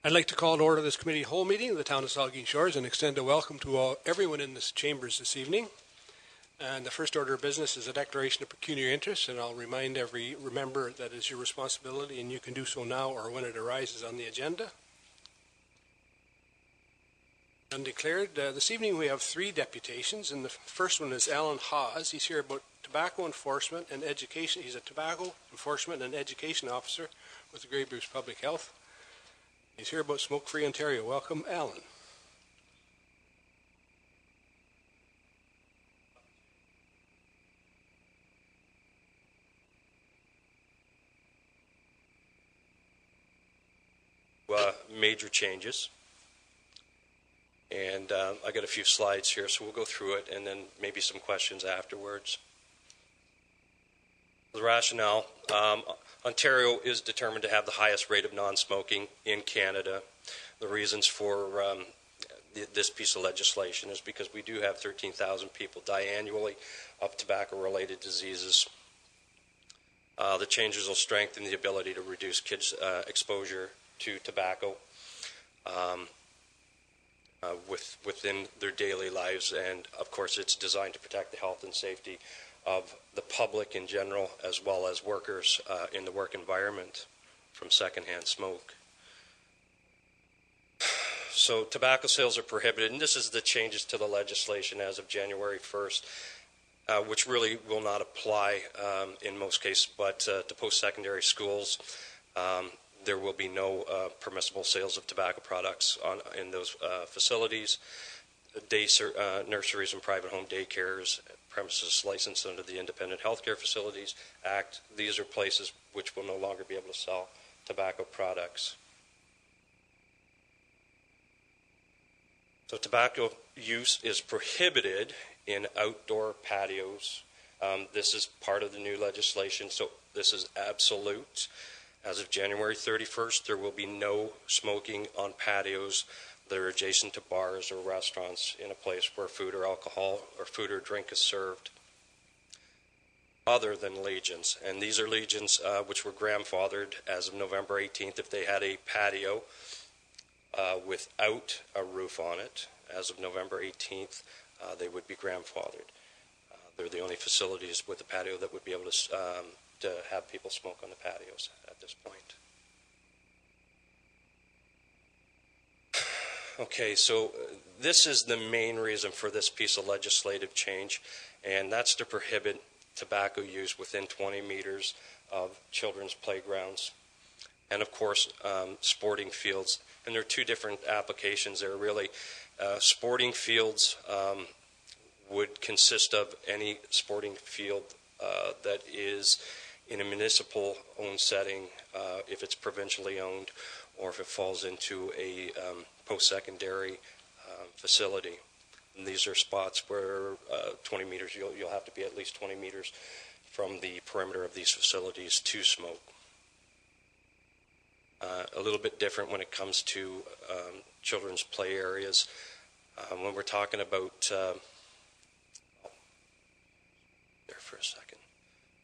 I'd like to call to order this committee whole meeting of the town of Saugeen Shores and extend a welcome to everyone in this chambers this evening. And the first order of business is a declaration of pecuniary interest, and I'll remind every member that is your responsibility, and you can do so now or when it arises on the agenda. Undeclared. This evening we have three deputations, and the first one is Alan Hawes. He's here about tobacco enforcement and education. He's a tobacco enforcement and education officer with the Grey Bruce Public Health. He's here about Smoke-Free Ontario. Welcome, Alan. Major changes. And I got a few slides here, so we'll go through it and then maybe some questions afterwards. The rationale, Ontario is determined to have the highest rate of non-smoking in Canada. The reasons for this piece of legislation is because we do have 13,000 people die annually of tobacco-related diseases. The changes will strengthen the ability to reduce kids' exposure to tobacco within their daily lives, and of course it's designed to protect the health and safety of the public in general, as well as workers in the work environment from secondhand smoke. So tobacco sales are prohibited, and this is the changes to the legislation as of January 1st, which really will not apply in most cases, but to post-secondary schools. There will be no permissible sales of tobacco products in those facilities. Nurseries and private home daycares, premises licensed under the Independent Healthcare Facilities Act, these are places which will no longer be able to sell tobacco products. So tobacco use is prohibited in outdoor patios. This is part of the new legislation, so this is absolute. As of January 31st, there will be no smoking on patios that are adjacent to bars or restaurants in a place where food or alcohol or food or drink is served, other than Legions. And these are Legions which were grandfathered as of November 18th. If they had a patio without a roof on it, as of November 18th, they would be grandfathered. They're the only facilities with a patio that would be able to have people smoke on the patios at this point. Okay, so this is the main reason for this piece of legislative change, and that's to prohibit tobacco use within 20 meters of children's playgrounds. And of course, sporting fields. And there are two different applications there, really. Sporting fields would consist of any sporting field that is in a municipal-owned setting, if it's provincially owned, or if it falls into a post-secondary facility. And these are spots where 20 meters, you'll have to be at least 20 meters from the perimeter of these facilities to smoke. A little bit different when it comes to children's play areas. When we're talking about, there for a second.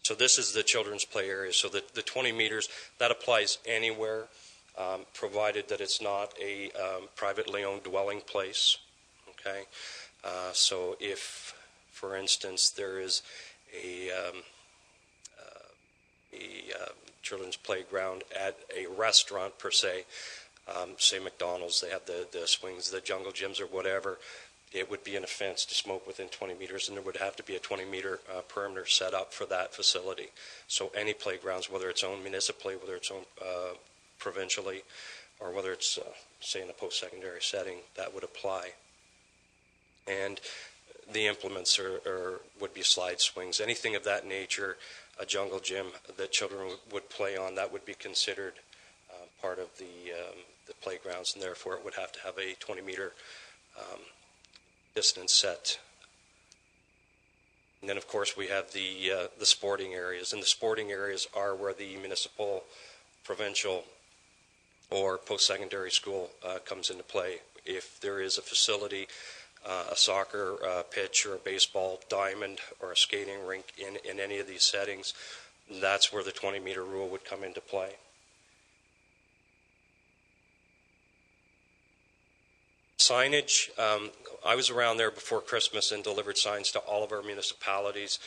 So this is the children's play area. So the 20 meters, that applies anywhere, provided that it's not a privately owned dwelling place. Okay, so if, for instance, there is a children's playground at a restaurant per se, say McDonald's, they have the swings, the jungle gyms or whatever, it would be an offense to smoke within 20 meters, and there would have to be a 20-meter perimeter set up for that facility. So any playgrounds, whether it's owned municipally, whether it's owned provincially, or whether it's, say, in a post-secondary setting, that would apply. And the implements would be slide swings, anything of that nature, a jungle gym that children would play on, that would be considered part of the playgrounds, and therefore it would have to have a 20-meter distance set. And then, of course, we have the sporting areas, and the sporting areas are where the municipal, provincial, or post-secondary school comes into play. If there is a facility, a soccer pitch or a baseball diamond or a skating rink in any of these settings, that's where the 20-meter rule would come into play. Signage, I was around there before Christmas and delivered signs to all of our municipalities.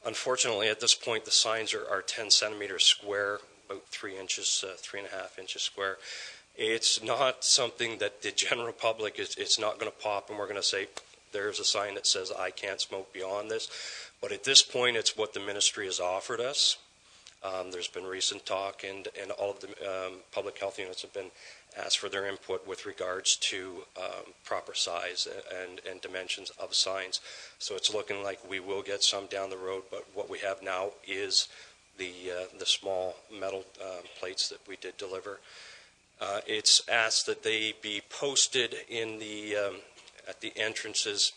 Unfortunately, at this point, the signs are 10 centimeters square, about 3 inches, 3.5 inches square. It's not something that the general public it's not going to pop and we're going to say, there's a sign that says I can't smoke beyond this. But at this point, it's what the ministry has offered us. There's been recent talk, and all of the public health units have been asked for their input with regards to proper size and dimensions of signs. So it's looking like we will get some down the road, but what we have now is the small metal plates that we did deliver. It's asked that they be posted in the at the entrances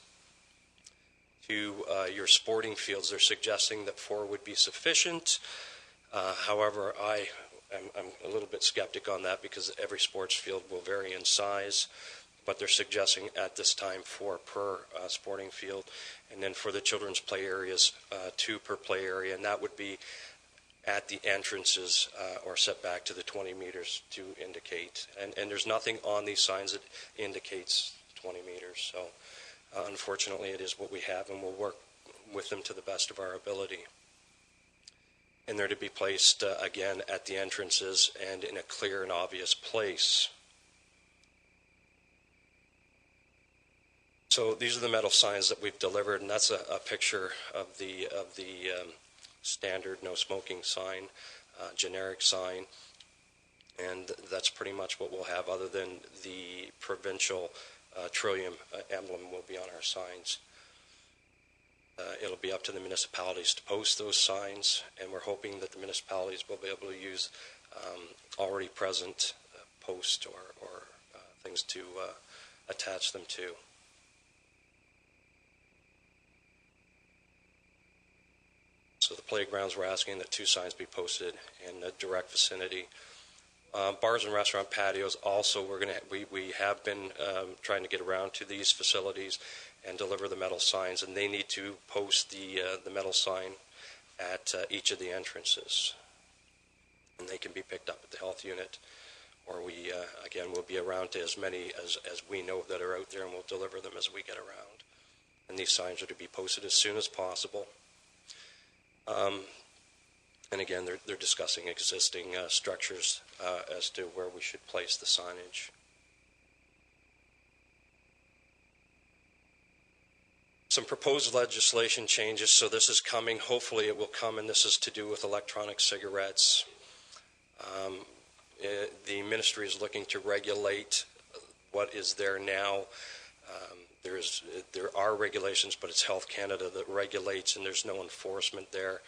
to your sporting fields. They're suggesting that 4 would be sufficient. However, I'm a little bit skeptic on that because every sports field will vary in size, but they're suggesting at this time 4 per sporting field, and then for the children's play areas, 2 per play area, and that would be at the entrances or set back to the 20 meters to indicate. And there's nothing on these signs that indicates 20 meters, so unfortunately it is what we have, and we'll work with them to the best of our ability. And they're to be placed, again, at the entrances and in a clear and obvious place. So these are the metal signs that we've delivered, and that's a picture of the standard no smoking sign, generic sign. And that's pretty much what we'll have, other than the provincial Trillium emblem will be on our signs. It'll be up to the municipalities to post those signs, and we're hoping that the municipalities will be able to use already present posts or things to attach them to. So the playgrounds, we're asking that 2 signs be posted in the direct vicinity. Bars and restaurant patios also, we have been trying to get around to these facilities and deliver the metal signs, and they need to post the metal sign at each of the entrances, and they can be picked up at the health unit, or we again will be around to as many as we know that are out there, and we'll deliver them as we get around. And these signs are to be posted as soon as possible. And again, they're discussing existing structures as to where we should place the signage. Some proposed legislation changes, so this is coming. Hopefully it will come, and this is to do with electronic cigarettes. The ministry is looking to regulate what is there now. There are regulations, but it's Health Canada that regulates, and there's no enforcement there.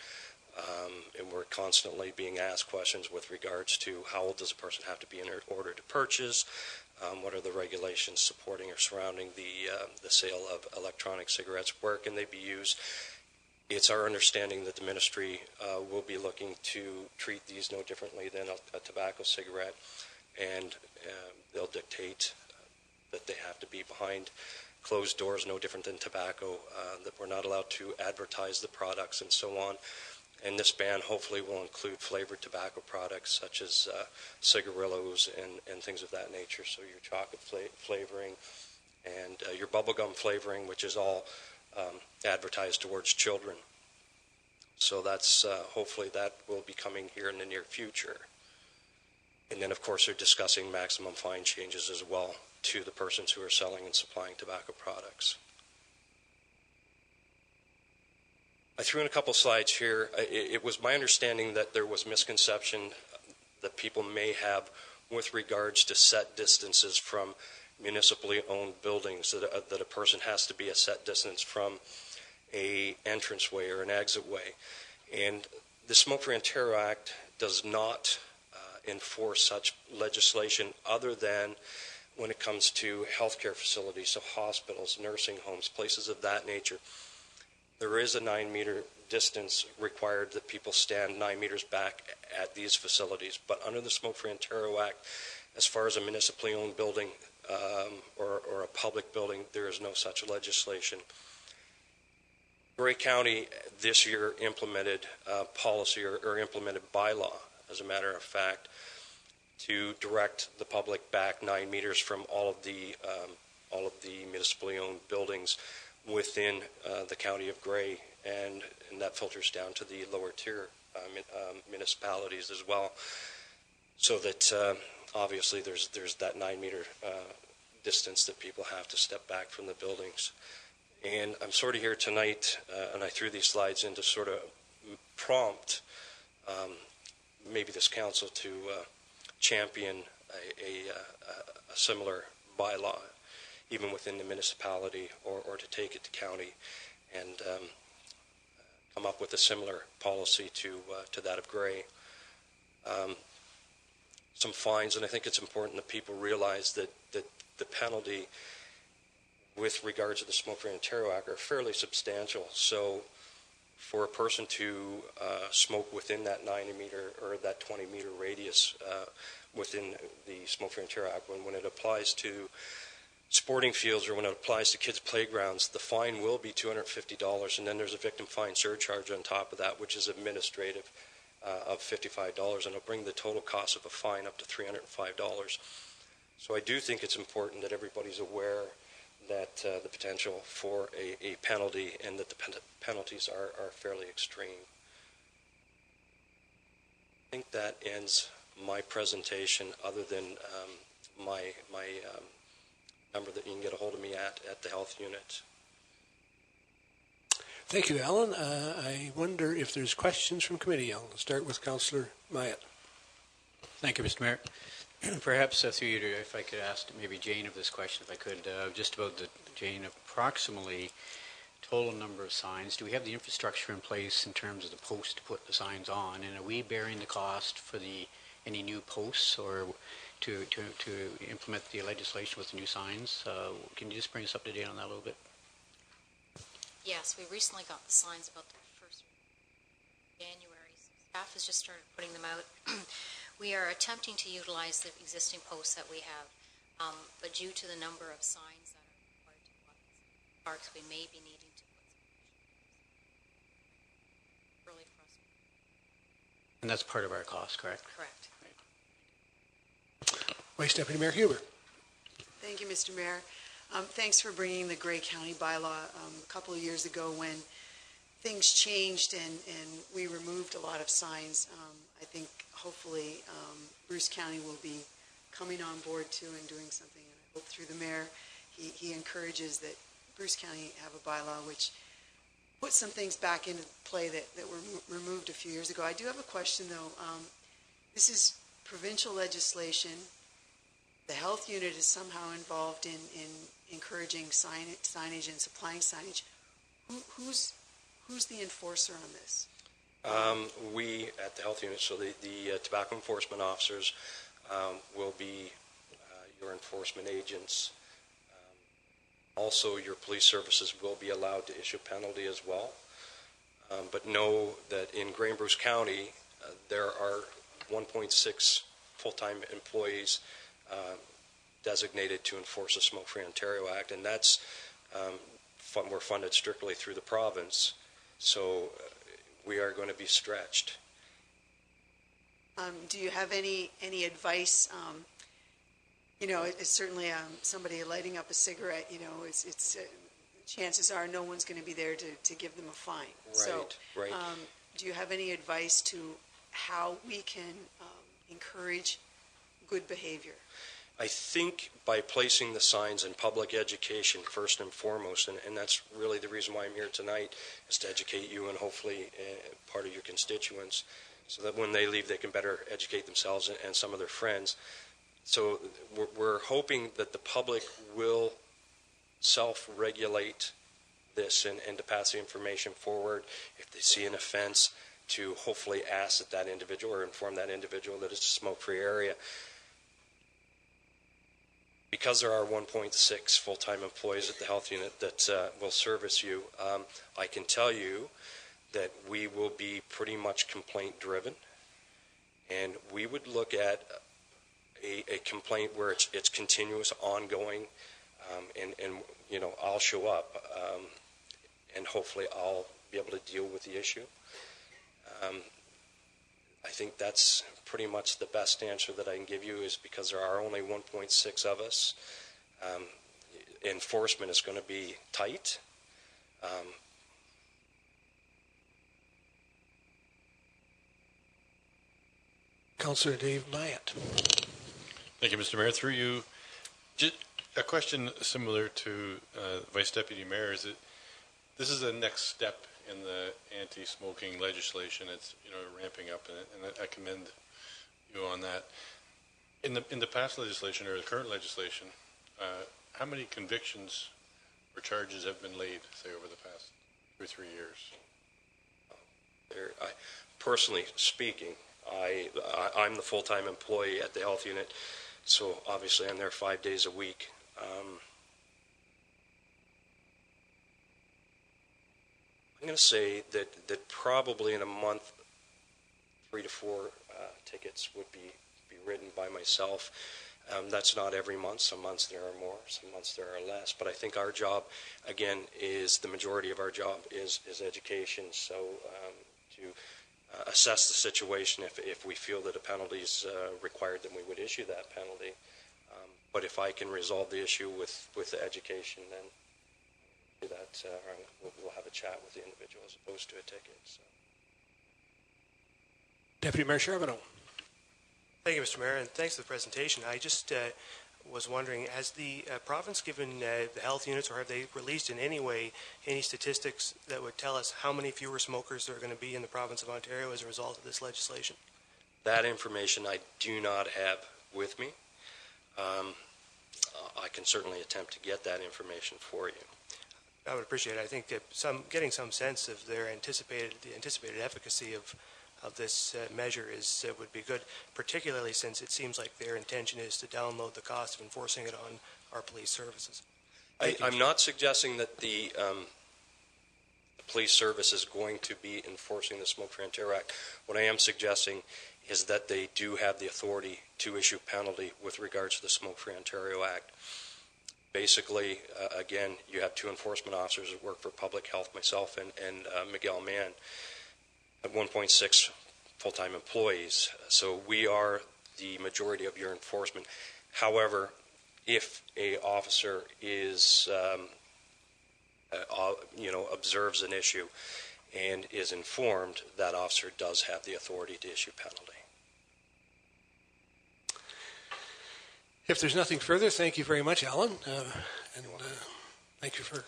And we're constantly being asked questions with regards to how old does a person have to be in order to purchase, what are the regulations supporting or surrounding the sale of electronic cigarettes, where can they be used. It's our understanding that the ministry will be looking to treat these no differently than a tobacco cigarette, and they'll dictate that they have to be behind closed doors, no different than tobacco, that we're not allowed to advertise the products and so on. And this ban hopefully will include flavored tobacco products such as cigarillos and things of that nature. So your chocolate flavoring and your bubblegum flavoring, which is all advertised towards children. So that's hopefully that will be coming here in the near future. And then, of course, they're discussing maximum fine changes as well to the persons who are selling and supplying tobacco products. I threw in a couple slides here. It was my understanding that there was misconception that people may have with regards to set distances from municipally owned buildings, that a person has to be a set distance from a entranceway or an exitway. And the Smoke-Free Ontario Act does not enforce such legislation other than when it comes to healthcare facilities, so hospitals, nursing homes, places of that nature. There is a 9-meter distance required that people stand 9 meters back at these facilities. But under the Smoke-Free Ontario Act, as far as a municipally owned building or a public building, there is no such legislation. Grey County this year implemented policy or implemented bylaw, as a matter of fact, to direct the public back 9 meters from all all of the municipally owned buildings within the county of Grey, and that filters down to the lower tier municipalities as well, so that obviously there's that 9-meter distance that people have to step back from the buildings. And I'm sort of here tonight, and I threw these slides in to sort of prompt maybe this council to champion a similar bylaw, even within the municipality, or to take it to county and come up with a similar policy to that of Grey. Some fines, and I think it's important that people realize that the penalty with regards to the Smoke-Free Ontario Act are fairly substantial. So for a person to smoke within that 90-meter or that 20-meter radius within the Smoke-Free Ontario Act, when it applies to sporting fields or when it applies to kids' playgrounds, the fine will be $250, and then there's a victim fine surcharge on top of that, which is administrative, of $55, and it'll bring the total cost of a fine up to $305. So I do think it's important that everybody's aware that the potential for a penalty, and that the penalties are fairly extreme. I think that ends my presentation, other than my number that you can get a hold of me at the health unit. Thank you, Alan. I wonder if there's questions from committee. I'll start with Councillor Myatt. Thank you, Mr. Mayor. Perhaps through you, if I could ask maybe Jane of this question, if I could, just about Jane, approximately total number of signs. Do we have the infrastructure in place in terms of the posts to put the signs on? And are we bearing the cost for any new posts, or to implement the legislation with the new signs? Can you just bring us up to date on that a little bit? Yes, we recently got the signs about the 1st of January. Staff has just started putting them out. We are attempting to utilize the existing posts that we have, but due to the number of signs that are required to go up in parks, we may be needing to put some early for us. And that's part of our cost, correct? Correct. Vice Deputy Mayor Huber. Thank you, Mr. Mayor. Thanks for bringing the Grey County bylaw a couple of years ago when things changed and we removed a lot of signs. I think hopefully Bruce County will be coming on board too and doing something. And I hope through the mayor he encourages that Bruce County have a bylaw which puts some things back into play that were removed a few years ago. I do have a question though. This is provincial legislation. The health unit is somehow involved in encouraging signage and supplying signage. Who's the enforcer on this? We at the health unit, so the tobacco enforcement officers will be your enforcement agents. Also, your police services will be allowed to issue penalty as well. But know that in Grey and Bruce County, there are 1.6 full-time employees designated to enforce the Smoke-Free Ontario Act, and that's we're funded strictly through the province, so we are going to be stretched. Do you have any advice? You know, it's certainly somebody lighting up a cigarette. You know, it's chances are no one's going to be there to give them a fine. Right. So, right. Do you have any advice to how we can encourage good behavior? I think by placing the signs in public education first and foremost, and that's really the reason why I'm here tonight, is to educate you and hopefully part of your constituents, so that when they leave they can better educate themselves and some of their friends. So we're hoping that the public will self-regulate this and to pass the information forward if they see an offense, to hopefully ask that individual or inform that individual that it's a smoke-free area. Because there are 1.6 full-time employees at the health unit that will service you, I can tell you that we will be pretty much complaint-driven, and we would look at a complaint where it's continuous, ongoing, and you know, I'll show up, and hopefully I'll be able to deal with the issue. I think that's pretty much the best answer that I can give you, is because there are only 1.6 of us. enforcement is going to be tight. Councillor Dave Myatt. Thank you, Mr. Mayor. Through you, just a question similar to Vice Deputy Mayor. Is it this is the next step in the anti-smoking legislation? It's ramping up, and I commend you on that. In the past legislation or the current legislation, how many convictions or charges have been laid, say, over the past 2 or 3 years? Personally speaking, I'm the full-time employee at the health unit, so obviously I'm there 5 days a week. I'm going to say that probably in a month, 3 to 4 tickets would be written by myself. That's not every month. Some months there are more, some months there are less. But I think our job, again, is the majority of our job is education. So to assess the situation, if we feel that a penalty is required, then we would issue that penalty. But if I can resolve the issue with the education, then do that. We'll have a chat with the individual as opposed to a ticket. So. Deputy Mayor Charbonneau. Thank you, Mr. Mayor, and thanks for the presentation. I just was wondering, has the province given the health units, or have they released in any way any statistics that would tell us how many fewer smokers there are going to be in the province of Ontario as a result of this legislation? That information I do not have with me. I can certainly attempt to get that information for you. I would appreciate it. I think that getting some sense of the anticipated efficacy of this measure would be good, particularly since it seems like their intention is to download the cost of enforcing it on our police services. I'm not suggesting that the police service is going to be enforcing the Smoke Free Ontario Act. What I am suggesting is that they do have the authority to issue penalty with regards to the Smoke Free Ontario Act. Basically, again, you have 2 enforcement officers that work for public health, myself and Miguel Mann, at 1.6 full-time employees. So we are the majority of your enforcement. However, if a officer is, observes an issue and is informed, that officer does have the authority to issue penalty. If there's nothing further, thank you very much, Alan, and thank you for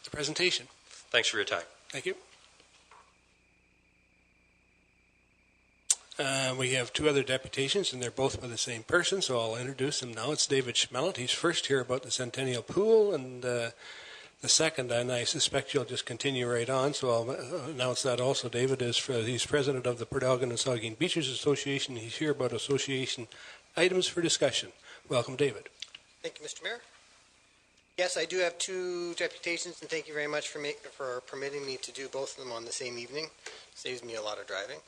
the presentation. Thanks for your time. Thank you. We have 2 other deputations, and they're both by the same person, so I'll introduce them now. It's David Schmellet. He's first here about the Centennial Pool, and the second, and I suspect you'll just continue right on, so I'll announce that also. David he's president of the Port Elgin and Saugeen Beaches Association. He's here about association items for discussion. Welcome, David. Thank you, Mr. Mayor. Yes, I do have 2 deputations, and thank you very much for permitting me to do both of them on the same evening. Saves me a lot of driving.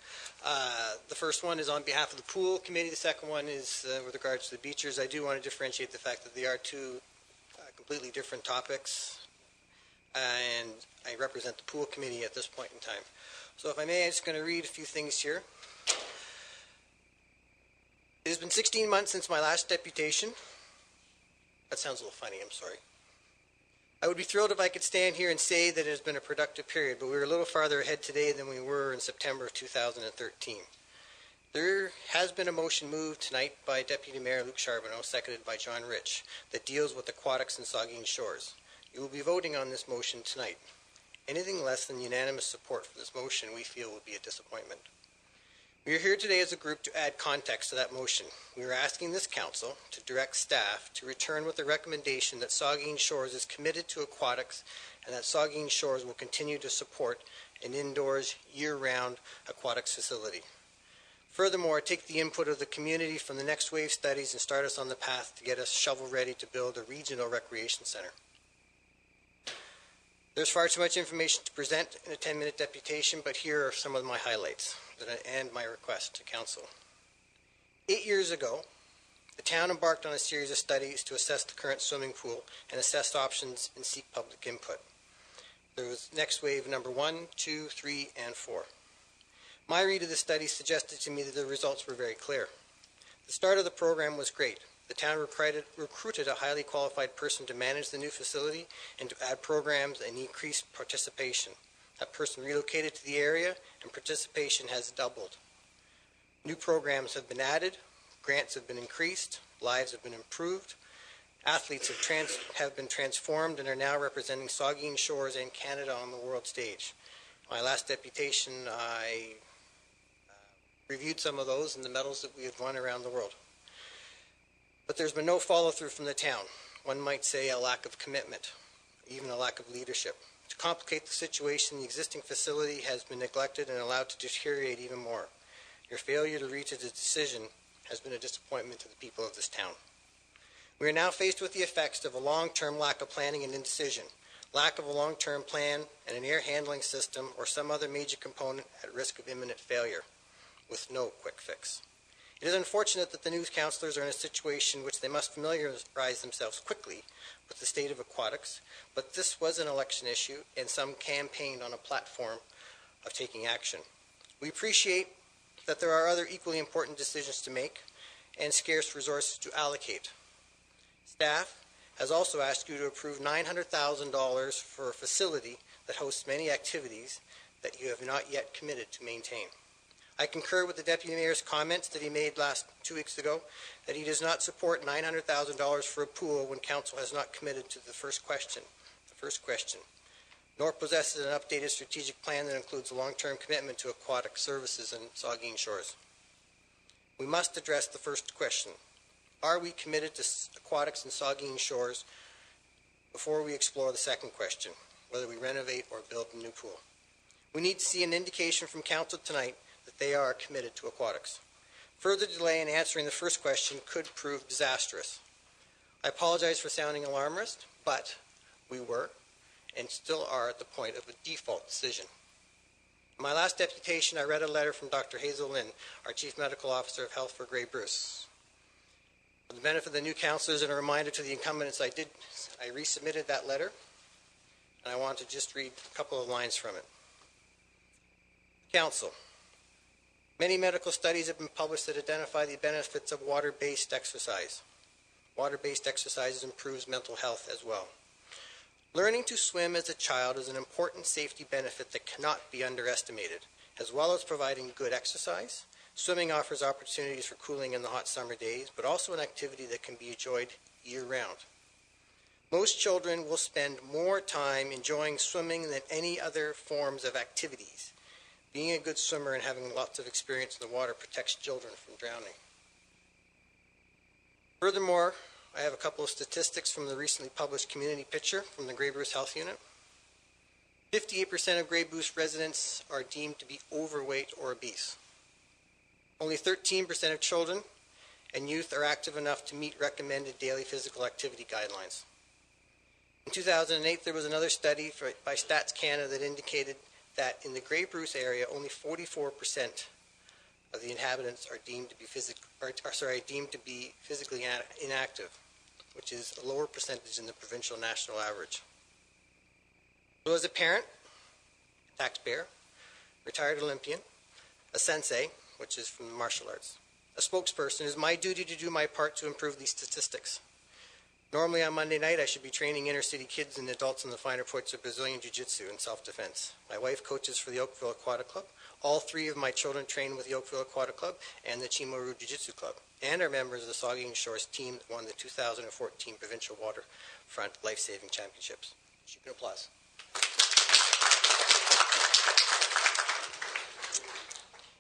The first one is on behalf of the pool committee. The second one is with regards to the beachers. I do want to differentiate the fact that they are 2 completely different topics, and I represent the pool committee at this point in time. So if I may, I'm just going to read a few things here. It has been 16 months since my last deputation. That sounds a little funny, I'm sorry. I would be thrilled if I could stand here and say that it has been a productive period, but we're a little farther ahead today than we were in September of 2013. There has been a motion moved tonight by Deputy Mayor Luc Charbonneau, seconded by John Rich, that deals with aquatics and Saugeen Shores. You will be voting on this motion tonight. Anything less than unanimous support for this motion we feel would be a disappointment. We are here today as a group to add context to that motion. We are asking this council to direct staff to return with a recommendation that Saugeen Shores is committed to aquatics and that Saugeen Shores will continue to support an indoors, year-round aquatics facility. Furthermore, take the input of the community from the Next Wave studies and start us on the path to get us shovel-ready to build a regional recreation center. There's far too much information to present in a 10-minute deputation, but here are some of my highlights and my request to council. 8 years ago, the town embarked on a series of studies to assess the current swimming pool and assess options and seek public input. There was Next Wave number 1, 2, 3, and 4. My read of the study suggested to me that the results were very clear. The start of the program was great. The town recruited a highly qualified person to manage the new facility and to add programs and increase participation. That person relocated to the area, and participation has doubled. New programs have been added, grants have been increased, lives have been improved, athletes have been transformed and are now representing Saugeen Shores and Canada on the world stage. My last deputation, I reviewed some of those and the medals that we had won around the world. But there's been no follow-through from the town. One might say a lack of commitment, even a lack of leadership. To complicate the situation, the existing facility has been neglected and allowed to deteriorate even more. Your failure to reach a decision has been a disappointment to the people of this town. We are now faced with the effects of a long-term lack of planning and indecision, lack of a long-term plan and an air handling system or some other major component at risk of imminent failure, with no quick fix. It is unfortunate that the new councillors are in a situation which they must familiarize themselves quickly with the state of aquatics, but this was an election issue and some campaigned on a platform of taking action. We appreciate that there are other equally important decisions to make and scarce resources to allocate. Staff has also asked you to approve $900,000 for a facility that hosts many activities that you have not yet committed to maintain. I concur with the Deputy Mayor's comments that he made 2 weeks ago, that he does not support $900,000 for a pool when Council has not committed to the first question, nor possesses an updated strategic plan that includes a long-term commitment to aquatic services in Saugeen Shores. We must address the first question. Are we committed to aquatics in Saugeen Shores before we explore the second question, whether we renovate or build a new pool? We need to see an indication from Council tonight that they are committed to aquatics. Further delay in answering the first question could prove disastrous. I apologize for sounding alarmist, but we were and still are at the point of a default decision. In my last deputation, I read a letter from Dr. Hazel Lynn, our Chief Medical Officer of Health for Grey Bruce. For the benefit of the new councillors and a reminder to the incumbents, I resubmitted that letter, and I want to just read a couple of lines from it. Council. Many medical studies have been published that identify the benefits of water-based exercise. Water-based exercise improves mental health as well. Learning to swim as a child is an important safety benefit that cannot be underestimated. As well as providing good exercise, swimming offers opportunities for cooling in the hot summer days, but also an activity that can be enjoyed year-round. Most children will spend more time enjoying swimming than any other forms of activities. Being a good swimmer and having lots of experience in the water protects children from drowning. Furthermore, I have a couple of statistics from the recently published community picture from the Grey Bruce Health Unit. 58% of Grey Bruce residents are deemed to be overweight or obese. Only 13% of children and youth are active enough to meet recommended daily physical activity guidelines. In 2008, there was another study by Stats Canada that indicated that in the Grey Bruce area, only 44% of the inhabitants are deemed to be physically inactive, which is a lower percentage than the provincial national average. So as a parent, a taxpayer, retired Olympian, a sensei, which is from the martial arts, a spokesperson, it is my duty to do my part to improve these statistics. Normally on Monday night, I should be training inner-city kids and adults in the finer points of Brazilian Jiu-Jitsu and self-defense. My wife coaches for the Oakville Aquatic Club. All three of my children train with the Oakville Aquatic Club and the Chimaru Jiu-Jitsu Club, and are members of the Saugeen Shores team that won the 2014 Provincial Waterfront Life-Saving Championships. You can applause.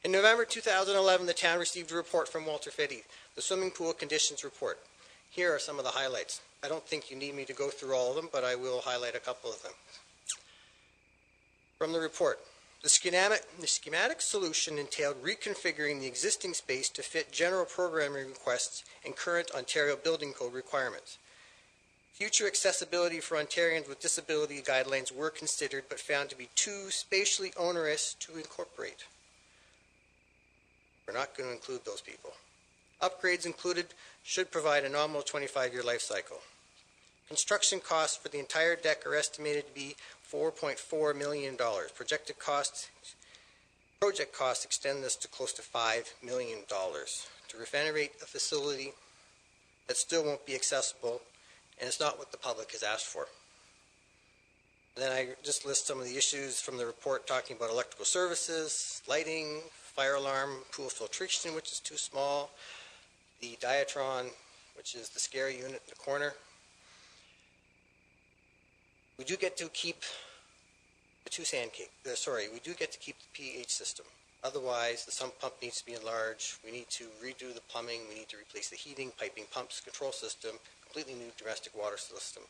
In November 2011, the town received a report from Walter Fitty, the Swimming Pool Conditions Report. Here are some of the highlights. I don't think you need me to go through all of them, but I will highlight a couple of them. From the report, the schematic solution entailed reconfiguring the existing space to fit general programming requests and current Ontario Building Code requirements. Future accessibility for Ontarians with disability guidelines were considered, but found to be too spatially onerous to incorporate. We're not going to include those people. Upgrades included should provide a nominal 25-year life cycle. Construction costs for the entire deck are estimated to be $4.4 million. Project costs extend this to close to $5 million. To renovate a facility that still won't be accessible, and it's not what the public has asked for. And then I just list some of the issues from the report talking about electrical services, lighting, fire alarm, pool filtration, which is too small, the Diatron, which is the scary unit in the corner. We do get to keep the we do get to keep the pH system. Otherwise, the sump pump needs to be enlarged. We need to redo the plumbing. We need to replace the heating, piping, pumps, control system, completely new domestic water system.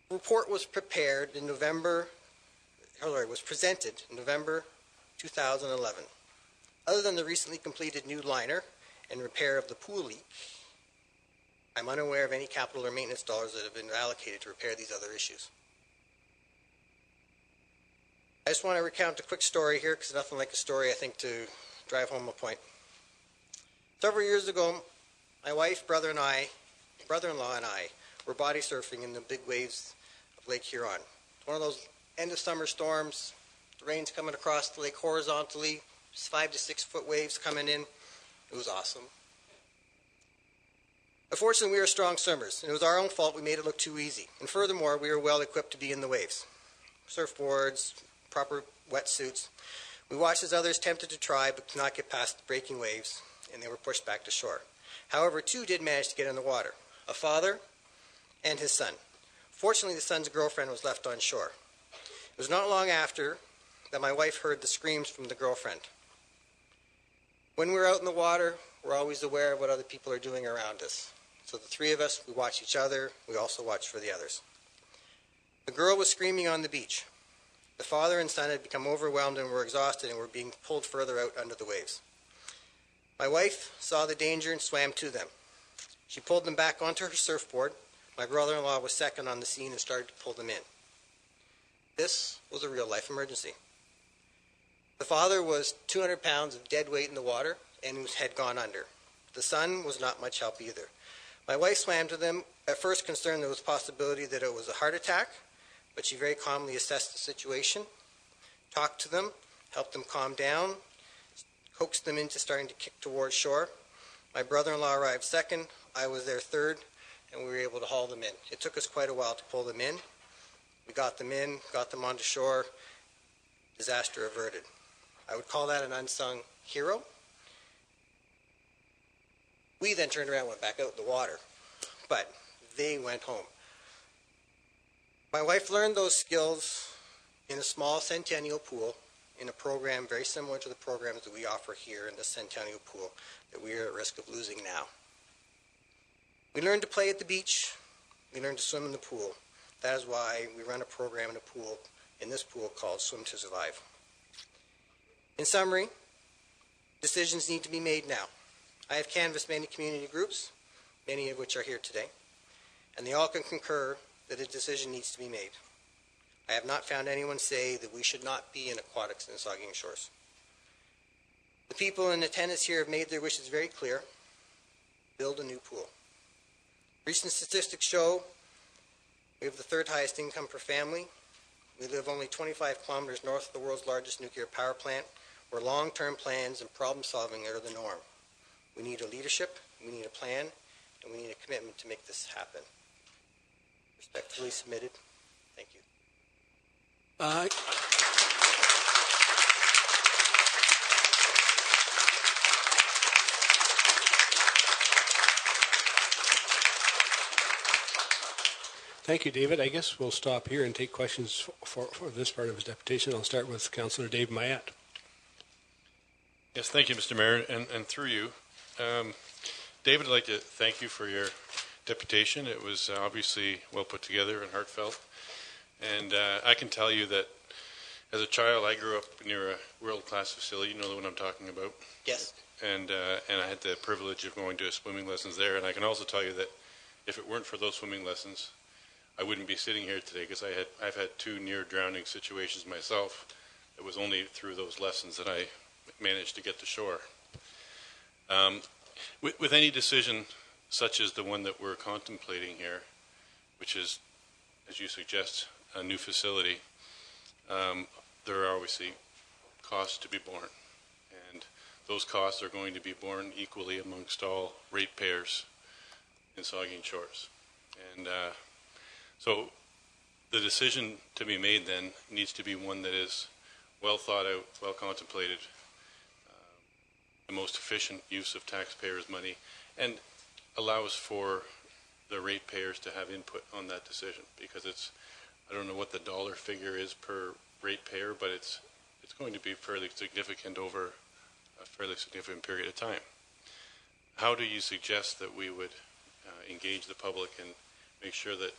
The report was presented in November 2011. Other than the recently completed new liner and repair of the pool leak, I'm unaware of any capital or maintenance dollars that have been allocated to repair these other issues. I just want to recount a quick story here, because nothing like a story, I think, to drive home a point. Several years ago, my wife, brother-in-law and I were body surfing in the big waves of Lake Huron. It's one of those end of summer storms. The rain's coming across the lake horizontally, 5 to 6 foot waves coming in. It was awesome. Unfortunately, we were strong swimmers, and it was our own fault we made it look too easy. And furthermore, we were well equipped to be in the waves. Surfboards, proper wetsuits. We watched as others attempted to try but could not get past the breaking waves, and they were pushed back to shore. However, 2 did manage to get in the water, a father and his son. Fortunately, the son's girlfriend was left on shore. It was not long after that my wife heard the screams from the girlfriend. When we're out in the water, we're always aware of what other people are doing around us. So the 3 of us, we watch each other. We also watch for the others. The girl was screaming on the beach. The father and son had become overwhelmed and were exhausted and were being pulled further out under the waves. My wife saw the danger and swam to them. She pulled them back onto her surfboard. My brother-in-law was second on the scene and started to pull them in. This was a real-life emergency. The father was 200 pounds of dead weight in the water and had gone under. The son was not much help either. My wife swam to them, at first concerned there was a possibility that it was a heart attack, but she very calmly assessed the situation, talked to them, helped them calm down, coaxed them into starting to kick towards shore. My brother-in-law arrived second, I was there third, and we were able to haul them in. It took us quite a while to pull them in. We got them in, got them onto shore, disaster averted. I would call that an unsung hero. We then turned around and went back out in the water, but they went home. My wife learned those skills in a small Centennial pool in a program very similar to the programs that we offer here in the Centennial pool that we are at risk of losing now. We learned to play at the beach. We learned to swim in the pool. That is why we run a program in this pool called Swim to Survive. In summary, decisions need to be made now. I have canvassed many community groups, many of which are here today, and they all can concur that a decision needs to be made. I have not found anyone say that we should not be in aquatics in Saugeen Shores. The people in attendance here have made their wishes very clear. Build a new pool. Recent statistics show we have the 3rd highest income per family. We live only 25 kilometers north of the world's largest nuclear power plant, where long-term plans and problem solving are the norm. We need a leadership, we need a plan, and we need a commitment to make this happen. Respectfully submitted. Thank you. Thank you, David. I guess we'll stop here and take questions for this part of his deputation. I'll start with Councillor Dave Mayette. Yes, thank you, Mr. Mayor, and through you. David, I'd like to thank you for your deputation. It was obviously well put together and heartfelt. And I can tell you that as a child, I grew up near a world-class facility. You know the one I'm talking about. Yes. And I had the privilege of going to swimming lessons there. And I can also tell you that if it weren't for those swimming lessons, I wouldn't be sitting here today, because I've had 2 near-drowning situations myself. It was only through those lessons that I managed to get to shore. With any decision such as the one that we're contemplating here, which is, as you suggest, a new facility, there are obviously costs to be borne. And those costs are going to be borne equally amongst all ratepayers in Saugeen Shores. And so the decision to be made then needs to be one that is well thought out, well contemplated, the most efficient use of taxpayers' money, and allows for the ratepayers to have input on that decision, because it's, I don't know what the dollar figure is per ratepayer, but it's going to be fairly significant over a fairly significant period of time. How do you suggest that we would engage the public and make sure that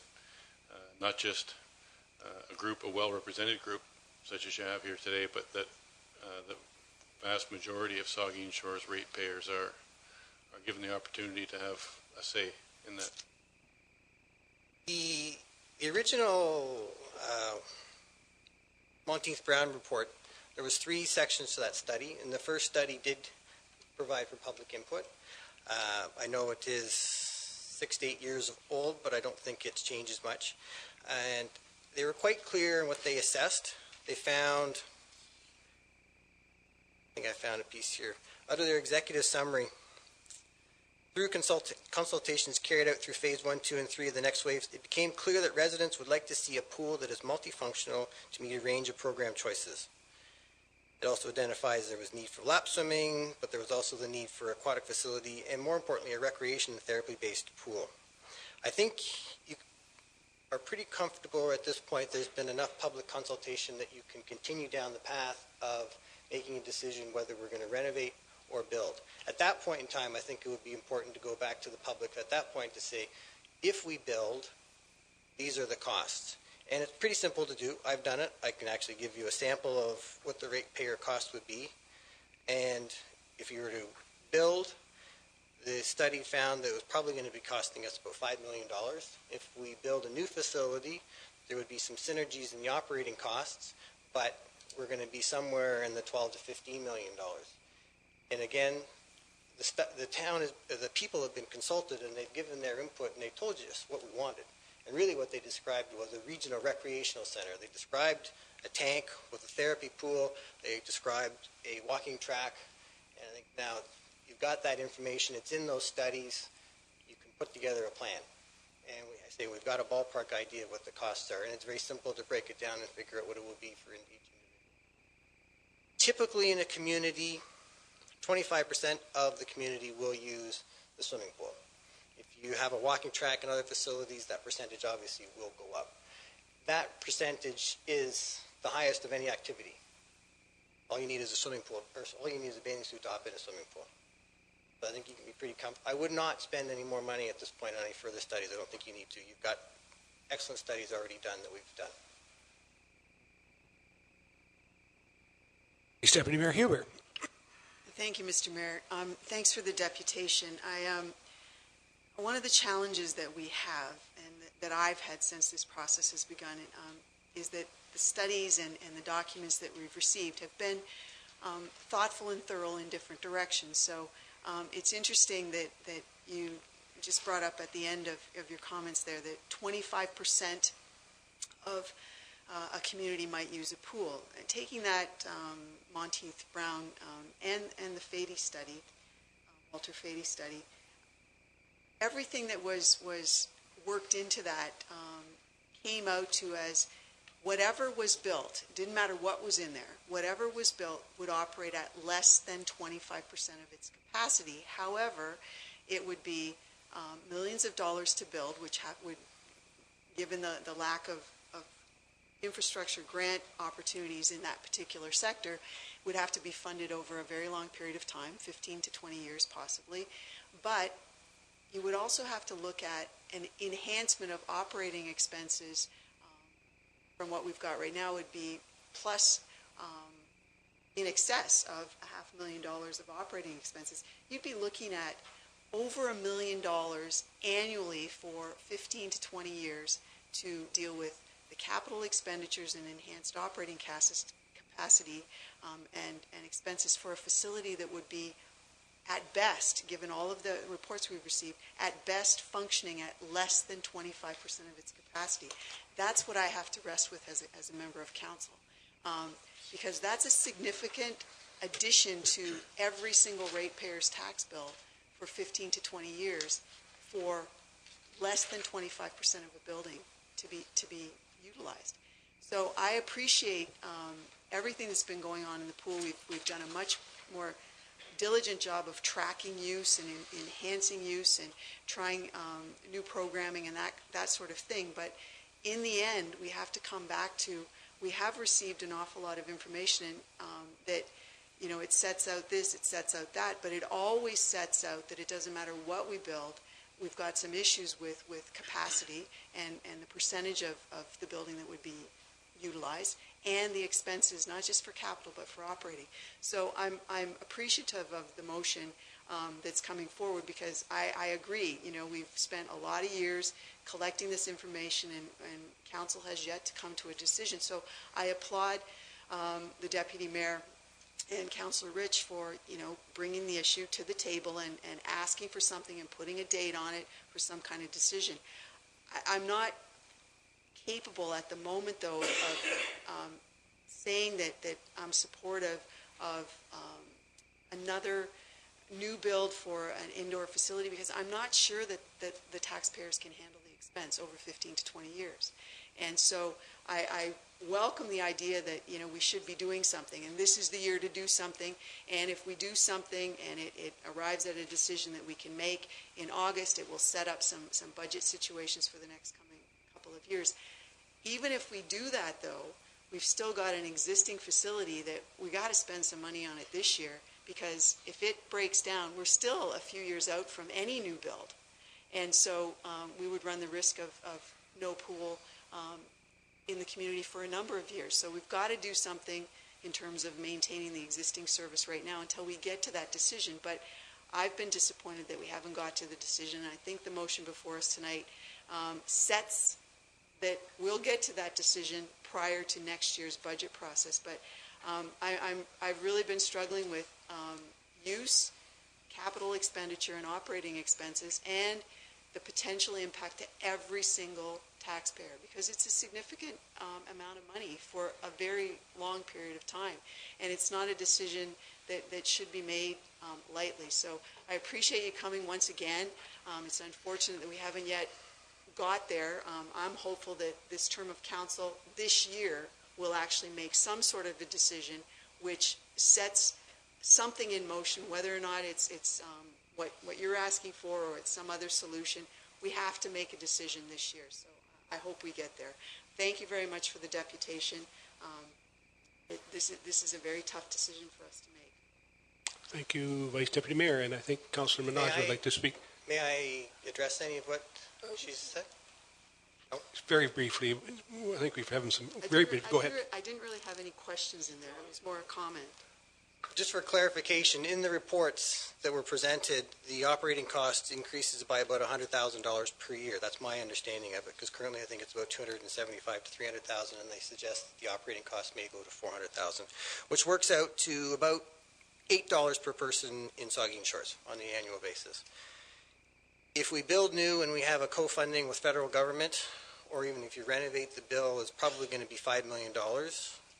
not just a well-represented group such as you have here today, but that the vast majority of Saugeen Shores ratepayers are given the opportunity to have a say in that? The original Monteith Brown report, there was 3 sections to that study, and the first study did provide for public input. I know it is 6 to 8 years old, but I don't think it's changed as much. And they were quite clear in what they assessed. They found, I think I found a piece here, out of their executive summary, through consultations carried out through phase 1, 2, and 3 of the next wave, it became clear that residents would like to see a pool that is multifunctional to meet a range of program choices. It also identifies there was need for lap swimming, but there was also the need for aquatic facility, and more importantly, a recreation and therapy-based pool. I think you are pretty comfortable at this point. There's been enough public consultation that you can continue down the path of making a decision whether we're going to renovate or build. At that point in time, I think it would be important to go back to the public at that point to say, if we build, these are the costs. And it's pretty simple to do. I've done it. I can actually give you a sample of what the ratepayer cost would be. And if you were to build, the study found that it was probably going to be costing us about $5 million. If we build a new facility, there would be some synergies in the operating costs, but we're going to be somewhere in the $12 to $15 million. And again, the town is, the people have been consulted, and they've given their input, and they told us what we wanted. And really what they described was a regional recreational center. They described a tank with a therapy pool. They described a walking track. And I think now you've got that information. It's in those studies. You can put together a plan. And I say we've got a ballpark idea of what the costs are. And it's very simple to break it down and figure out what it will be for each individual. Typically in a community, 25% of the community will use the swimming pool. If you have a walking track and other facilities, that percentage obviously will go up. That percentage is the highest of any activity. All you need is a swimming pool, or all you need is a bathing suit to hop in a swimming pool. So I think you can be pretty comfortable. I would not spend any more money at this point on any further studies. I don't think you need to. You've got excellent studies already done that we've done. Deputy Mayor Huber. Thank you, Mr. Mayor. Thanks for the deputation. One of the challenges that we have, and that I've had since this process has begun, is that the studies and the documents that we've received have been thoughtful and thorough in different directions. So it's interesting that you just brought up at the end of your comments there that 25% of a community might use a pool. And taking that Monteith Brown and the Fady study, Walter Fady study, everything that was worked into that came out to as whatever was built, didn't matter what was in there, whatever was built would operate at less than 25% of its capacity. However, it would be millions of dollars to build, which would, given the lack of infrastructure grant opportunities in that particular sector, would have to be funded over a very long period of time, 15 to 20 years possibly. But you would also have to look at an enhancement of operating expenses from what we've got right now would be plus in excess of $500,000 of operating expenses. You'd be looking at over $1 million annually for 15 to 20 years to deal with the capital expenditures and enhanced operating capacity and expenses for a facility that would be, at best, given all of the reports we've received, at best functioning at less than 25% of its capacity. That's what I have to rest with as a member of council, because that's a significant addition to every single ratepayer's tax bill for 15 to 20 years for less than 25% of a building to be utilized. So I appreciate everything that's been going on in the pool. We've done a much more diligent job of tracking use and enhancing use and trying new programming and that sort of thing. But in the end, we have to come back to, we have received an awful lot of information that, you know, it sets out this, it sets out that, but it always sets out that it doesn't matter what we build. We've got some issues with capacity and the percentage of the building that would be utilized, and the expenses, not just for capital, but for operating. So I'm appreciative of the motion that's coming forward, because I agree, you know, we've spent a lot of years collecting this information, and council has yet to come to a decision. So I applaud the Deputy Mayor and Councillor Rich for, you know, bringing the issue to the table and asking for something and putting a date on it for some kind of decision. I'm not capable at the moment, though, of saying that I'm supportive of another new build for an indoor facility, because I'm not sure that the taxpayers can handle the expense over 15 to 20 years. And so I welcome the idea that, you know, we should be doing something, and this is the year to do something. And if we do something and it arrives at a decision that we can make in August, it will set up some budget situations for the next coming couple of years. Even if we do that, though, we've still got an existing facility that we got to spend some money on it this year, because if it breaks down, we're still a few years out from any new build. And so we would run the risk of no pool in the community for a number of years. So we've got to do something in terms of maintaining the existing service right now until we get to that decision. But I've been disappointed that we haven't got to the decision. I think the motion before us tonight sets that we'll get to that decision prior to next year's budget process. But I've really been struggling with use, capital expenditure, and operating expenses, and the potential impact to every single taxpayer, because it's a significant amount of money for a very long period of time, and it's not a decision that should be made lightly. So I appreciate you coming once again. It's unfortunate that we haven't yet got there. I'm hopeful that this term of council this year will actually make some sort of a decision which sets something in motion, whether or not it's what you're asking for or it's some other solution. We have to make a decision this year. So I hope we get there. Thank you very much for the deputation. This is a very tough decision for us to make. Thank you, Vice Deputy Mayor, and I think Councillor Minaj would like to speak. May I address any of what she said? Oh. Very briefly, I think we've having some very brief. Go ahead. I didn't really have any questions in there. It was more a comment. Just for clarification, in the reports that were presented, the operating cost increases by about $100,000 per year. That's my understanding of it, because currently I think it's about $275,000 to $300,000, and they suggest that the operating cost may go to $400,000, which works out to about $8 per person in Saugeen Shores on the annual basis. If we build new and we have a co-funding with federal government, or even if you renovate, the bill is probably going to be $5 million.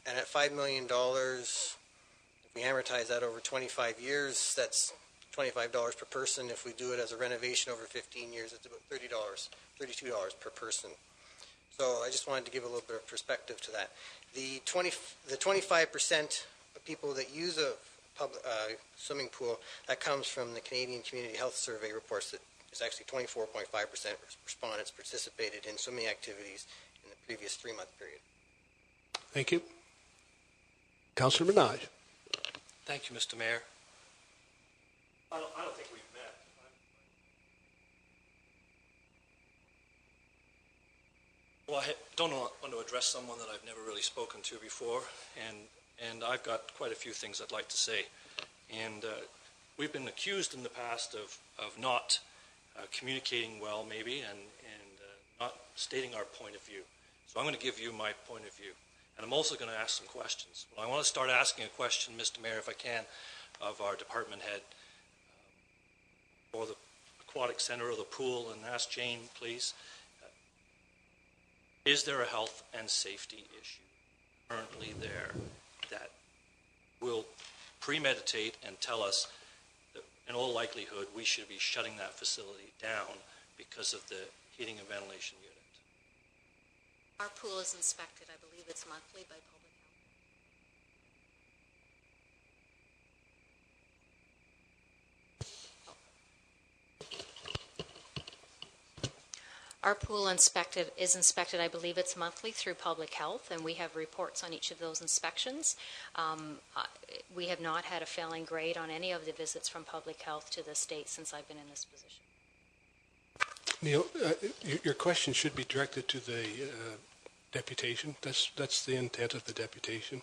And at $5 million, if we amortize that over 25 years, that's $25 per person. If we do it as a renovation over 15 years, it's about $30, $32 per person. So I just wanted to give a little bit of perspective to that. The 25% of people that use a public swimming pool, that comes from the Canadian Community Health Survey reports that is actually 24.5% respondents participated in swimming activities in the previous 3-month period. Thank you. Councillor Minaj. Thank you, Mr. Mayor. I don't think we've met. Well, I don't want to address someone that I've never really spoken to before, and I've got quite a few things I'd like to say. And we've been accused in the past of not communicating well, maybe, and not stating our point of view. So I'm going to give you my point of view. And I'm also going to ask some questions. Well, I want to start asking a question, Mr. Mayor, if I can, of our department head for the aquatic center or the pool, and ask Jane, please. Is there a health and safety issue currently there that will premeditate and tell us that in all likelihood we should be shutting that facility down because of the heating and ventilation unit. Our pool is inspected, I believe it's monthly by Public Health. Our pool is inspected, I believe it's monthly through Public Health, and we have reports on each of those inspections. We have not had a failing grade on any of the visits from Public Health to this date since I've been in this position. Neil, your question should be directed to the deputation. That's the intent of the deputation.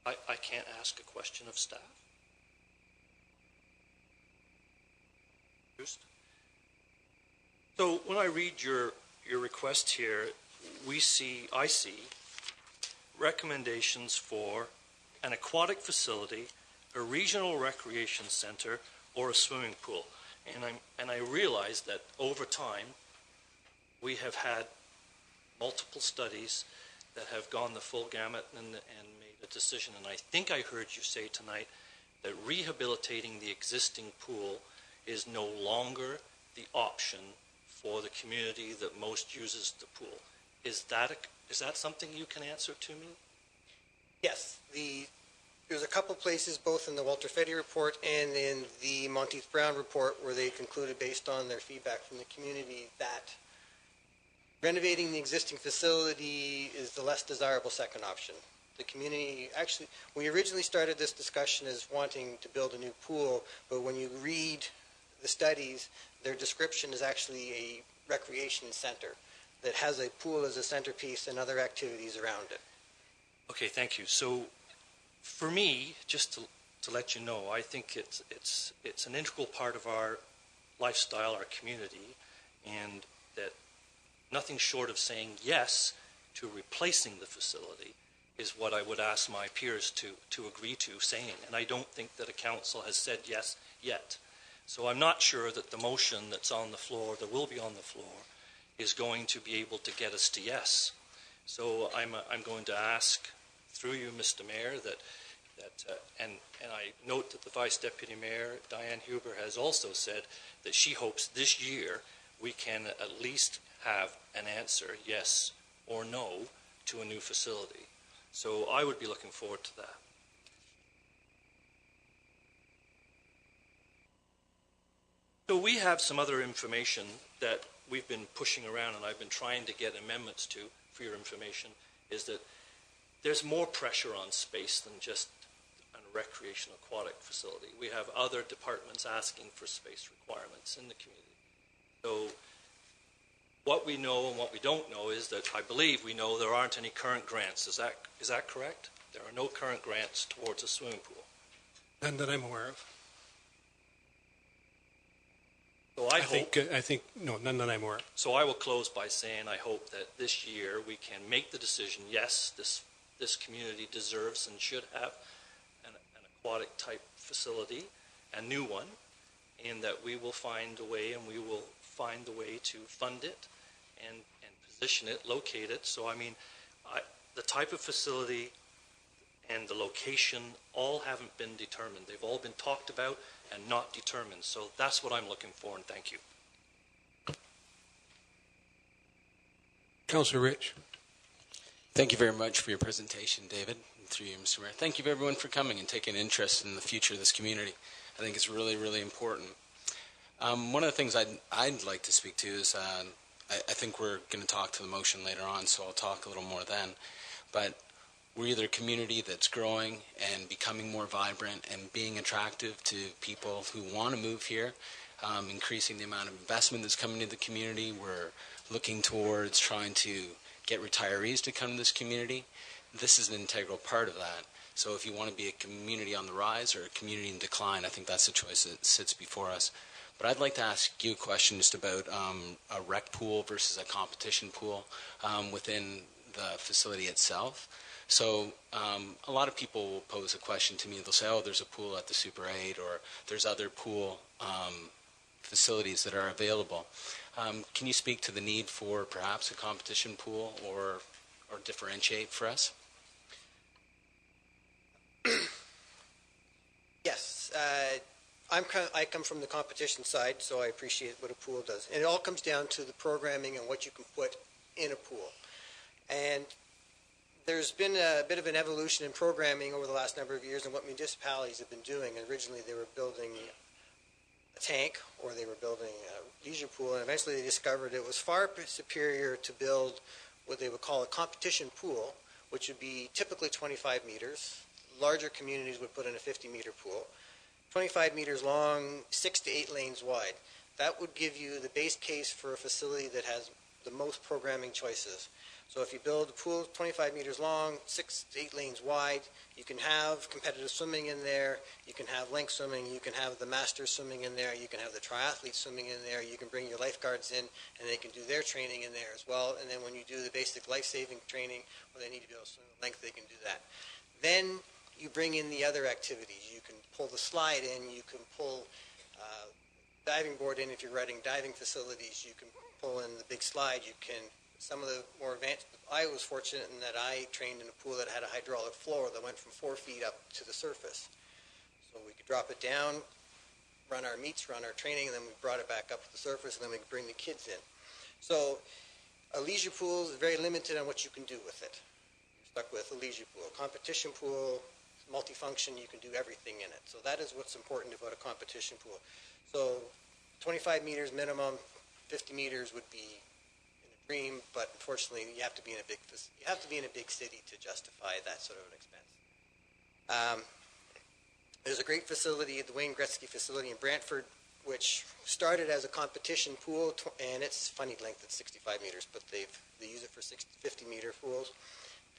I can't ask a question of staff. So when I read your request here, I see recommendations for an aquatic facility, a regional recreation center, or a swimming pool. And I realize that over time we have had multiple studies that have gone the full gamut and made a decision. And I think I heard you say tonight that rehabilitating the existing pool is no longer the option for the community that most uses the pool. Is that something you can answer to me? Yes, there's a couple places, both in the Walter Fetty report and in the Monteith Brown report, where they concluded, based on their feedback from the community, that renovating the existing facility is the less desirable second option. The community, actually, we originally started this discussion as wanting to build a new pool, but when you read the studies, their description is actually a recreation center that has a pool as a centerpiece and other activities around it. Okay, thank you. So for me, just to let you know, I think it's an integral part of our lifestyle, our community, and that nothing short of saying yes to replacing the facility is what I would ask my peers to agree to saying. And I don't think that a council has said yes yet. So I'm not sure that the motion that's on the floor, that will be on the floor, is going to be able to get us to yes. So I'm going to ask through you, Mr. Mayor, and I note that the Vice Deputy Mayor, Diane Huber, has also said that she hopes this year we can at least have an answer, yes or no, to a new facility. So I would be looking forward to that. So we have some other information that we've been pushing around, and I've been trying to get amendments to, for your information, is that there's more pressure on space than just a recreational aquatic facility. We have other departments asking for space requirements in the community. So what we know and what we don't know is that I believe we know there aren't any current grants. Is that correct? There are no current grants towards a swimming pool. None that I'm aware of. So none that I'm aware of. So I will close by saying I hope that this year we can make the decision, yes, this community deserves and should have an aquatic type facility, a new one, and that we will find a way, and we will find the way to fund it and position it, locate it. So I mean, the type of facility and the location all haven't been determined. They've all been talked about and not determined. So that's what I'm looking for, and thank you. Councillor Rich. Thank you very much for your presentation, David, and through you, Mr. Mayor. Thank you, everyone, for coming and taking interest in the future of this community. I think it's really, really important. One of the things I'd like to speak to is I think we're going to talk to the motion later on, so I'll talk a little more then. But we're either a community that's growing and becoming more vibrant and being attractive to people who want to move here, increasing the amount of investment that's coming into the community. We're looking towards trying to get retirees to come to this community. This is an integral part of that. So if you want to be a community on the rise or a community in decline, I think that's the choice that sits before us. But I'd like to ask you a question just about a rec pool versus a competition pool within the facility itself. So a lot of people will pose a question to me. They'll say, oh, there's a pool at the Super 8, or there's other pool facilities that are available. Can you speak to the need for perhaps a competition pool or differentiate for us? I come from the competition side, so I appreciate what a pool does. And it all comes down to the programming and what you can put in a pool. And there's been a bit of an evolution in programming over the last number of years and what municipalities have been doing. Originally, they were building a tank or they were building a leisure pool, and eventually they discovered it was far superior to build what they would call a competition pool, which would be typically 25 meters. Larger communities would put in a 50-meter pool. 25 meters long, 6 to 8 lanes wide. That would give you the base case for a facility that has the most programming choices. So if you build a pool 25 meters long, 6 to 8 lanes wide, you can have competitive swimming in there, you can have length swimming, you can have the masters swimming in there, you can have the triathletes swimming in there, you can bring your lifeguards in and they can do their training in there as well. And then when you do the basic life-saving training where they need to be able to swim length, they can do that. Then you bring in the other activities. You can pull the slide in, you can pull diving board in if you're running diving facilities, you can pull in the big slide, you can, some of the more advanced, I was fortunate in that I trained in a pool that had a hydraulic floor that went from 4 feet up to the surface. So we could drop it down, run our meets, run our training, and then we brought it back up to the surface, and then we could bring the kids in. So a leisure pool is very limited on what you can do with it. You're stuck with a leisure pool. A competition pool, multifunction, you can do everything in it. So that is what's important about a competition pool. So 25 meters minimum, 50 meters would be in a dream, but unfortunately you have to be in a big city to justify that sort of an expense. There's a great facility, the Wayne Gretzky facility in Brantford, which started as a competition pool, and it's funny length, it's 65 meters, but they use it for 50-meter pools.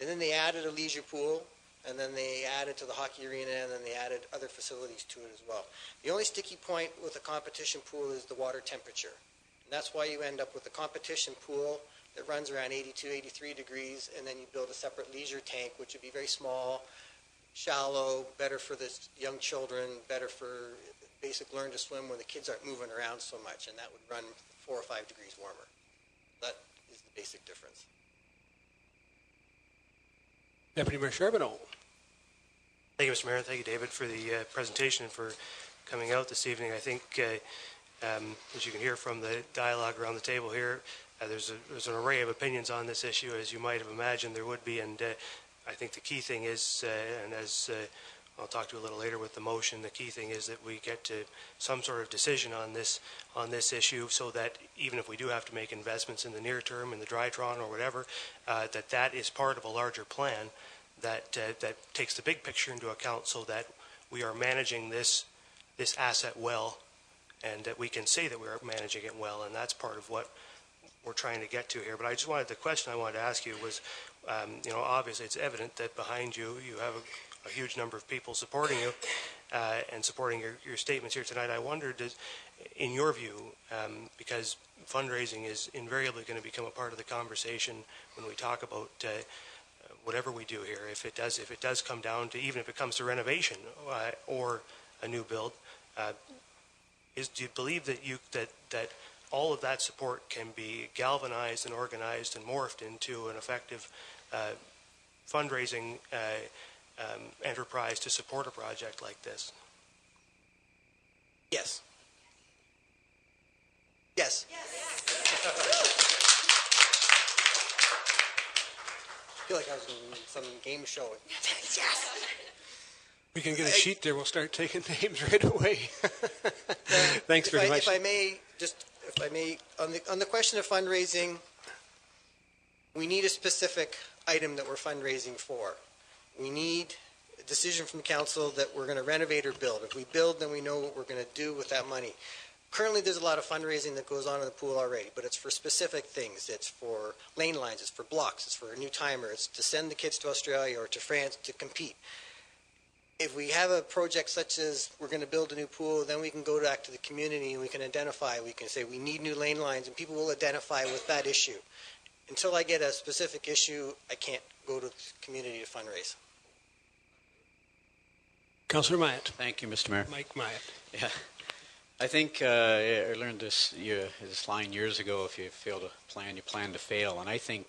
And then they added a leisure pool, and then they added to the hockey arena, and then they added other facilities to it as well. The only sticky point with a competition pool is the water temperature. And that's why you end up with a competition pool that runs around 82, 83 degrees, and then you build a separate leisure tank, which would be very small, shallow, better for the young children, better for basic learn to swim when the kids aren't moving around so much, and that would run 4 or 5 degrees warmer. That is the basic difference. Deputy Mayor Charbonneau. Thank you, Mr. Mayor. Thank you, David, for the presentation and for coming out this evening. I think, as you can hear from the dialogue around the table here, there's an array of opinions on this issue, as you might have imagined there would be. And I think the key thing is, and as I'll talk to you a little later with the motion, the key thing is that we get to some sort of decision on this issue, so that even if we do have to make investments in the near term, in the Drytron or whatever, that is part of a larger plan that takes the big picture into account, so that we are managing this asset well, and that we can say that we are managing it well, and that's part of what we're trying to get to here. But the question I wanted to ask you was, obviously it's evident that behind you have a huge number of people supporting you and supporting your statements here tonight. I wondered, in your view, because fundraising is invariably going to become a part of the conversation when we talk about whatever we do here, if it does come down to, even if it comes to renovation or a new build, do you believe that all of that support can be galvanized and organized and morphed into an effective fundraising enterprise to support a project like this? Yes. Yes. I feel like I was in some game show. Yes. We can get a sheet there. We'll start taking names right away. Thanks very much. If I may, on the question of fundraising, we need a specific item that we're fundraising for. We need a decision from the council that we're going to renovate or build. If we build, then we know what we're going to do with that money. Currently, there's a lot of fundraising that goes on in the pool already, but it's for specific things. It's for lane lines, it's for blocks, it's for a new timer, it's to send the kids to Australia or to France to compete. If we have a project such as we're going to build a new pool, then we can go back to the community and we can identify, we can say we need new lane lines, and people will identify with that issue. Until I get a specific issue, I can't go to the community to fundraise. Councillor Myatt. Thank you, Mr. Mayor. Mike Myatt. Yeah. I think I learned this line years ago: if you fail to plan, you plan to fail. And I think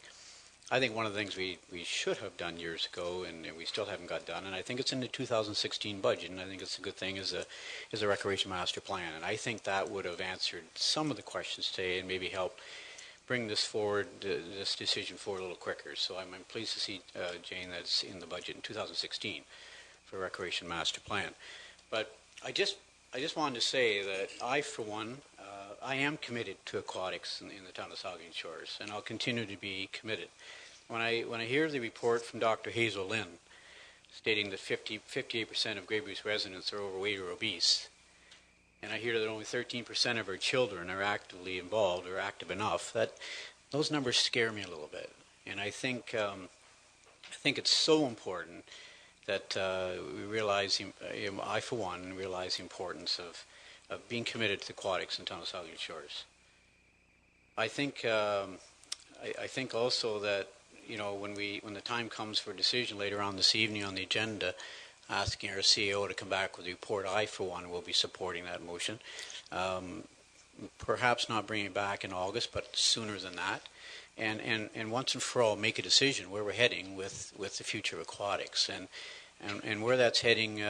I think one of the things we should have done years ago, and we still haven't got done, and I think it's in the 2016 budget, and I think it's a good thing, is a recreation master plan. And I think that would have answered some of the questions today and maybe help bring this forward, this decision forward a little quicker. So I'm pleased to see, Jane, that it's in the budget in 2016 for recreation master plan. But I just wanted to say that I, for one, I am committed to aquatics in the town of Saugeen Shores, and I'll continue to be committed. When I hear the report from Dr. Hazel Lynn stating that 58% of Grey Bruce residents are overweight or obese, and I hear that only 13% of our children are actively involved or active enough, that those numbers scare me a little bit. And I think it's so important that we realize, I for one, realize the importance of being committed to aquatics in town of Saugeen Shores. I think also that, you know, when the time comes for a decision later on this evening on the agenda, asking our CEO to come back with a report, I for one will be supporting that motion. Perhaps not bringing it back in August, but sooner than that. And once and for all make a decision where we're heading with the future of aquatics. And where that's heading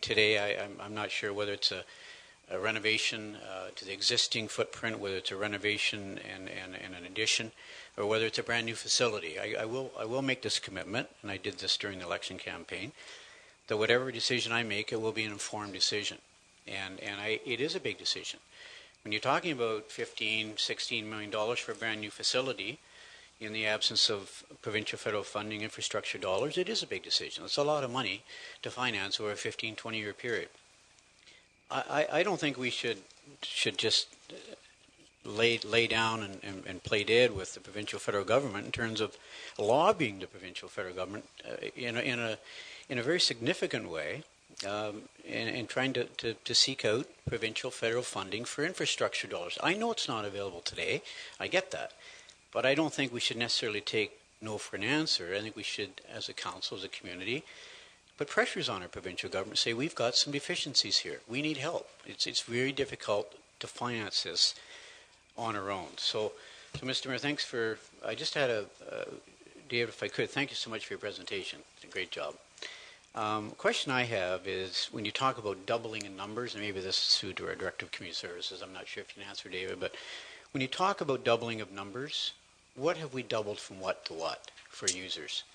today, I'm not sure whether it's a renovation to the existing footprint, whether it's a renovation and an addition, or whether it's a brand new facility. I will make this commitment, and I did this during the election campaign, that whatever decision I make, it will be an informed decision. And it is a big decision. When you're talking about $15, $16 million for a brand new facility, in the absence of provincial federal funding infrastructure dollars, it is a big decision. It's a lot of money to finance over a 15, 20-year period. I don't think we should just lay down and play dead with the provincial federal government in terms of lobbying the provincial federal government in a very significant way, and trying to seek out provincial federal funding for infrastructure dollars. I know it's not available today. I get that. But I don't think we should necessarily take no for an answer. I think we should, as a council, as a community, put pressures on our provincial government, say we've got some deficiencies here. We need help. It's very difficult to finance this on our own. So Mr. Mayor, thanks for, I just had David, if I could, thank you so much for your presentation. It's a great job. Question I have is, when you talk about doubling in numbers, and maybe this is to our Director of Community Services, I'm not sure if you can answer, David, but when you talk about doubling of numbers, what have we doubled from what to what for users?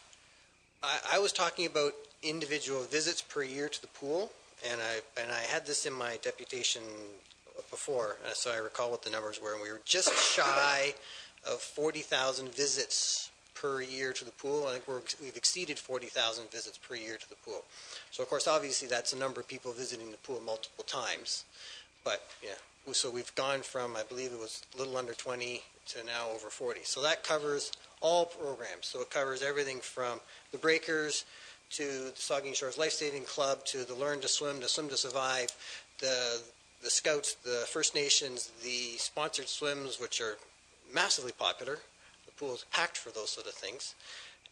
I was talking about individual visits per year to the pool, and I had this in my deputation before, so I recall what the numbers were, and we were just shy of 40,000 visits per year to the pool. I think we've exceeded 40,000 visits per year to the pool. So, of course, obviously that's a number of people visiting the pool multiple times, but yeah. So we've gone from, I believe it was a little under 20 to now over 40. So that covers all programs. So it covers everything from the Breakers to the Saugeen Shores Life Saving Club to the Learn to Swim to Survive, the Scouts, the First Nations, the sponsored swims, which are massively popular. The pool is packed for those sort of things.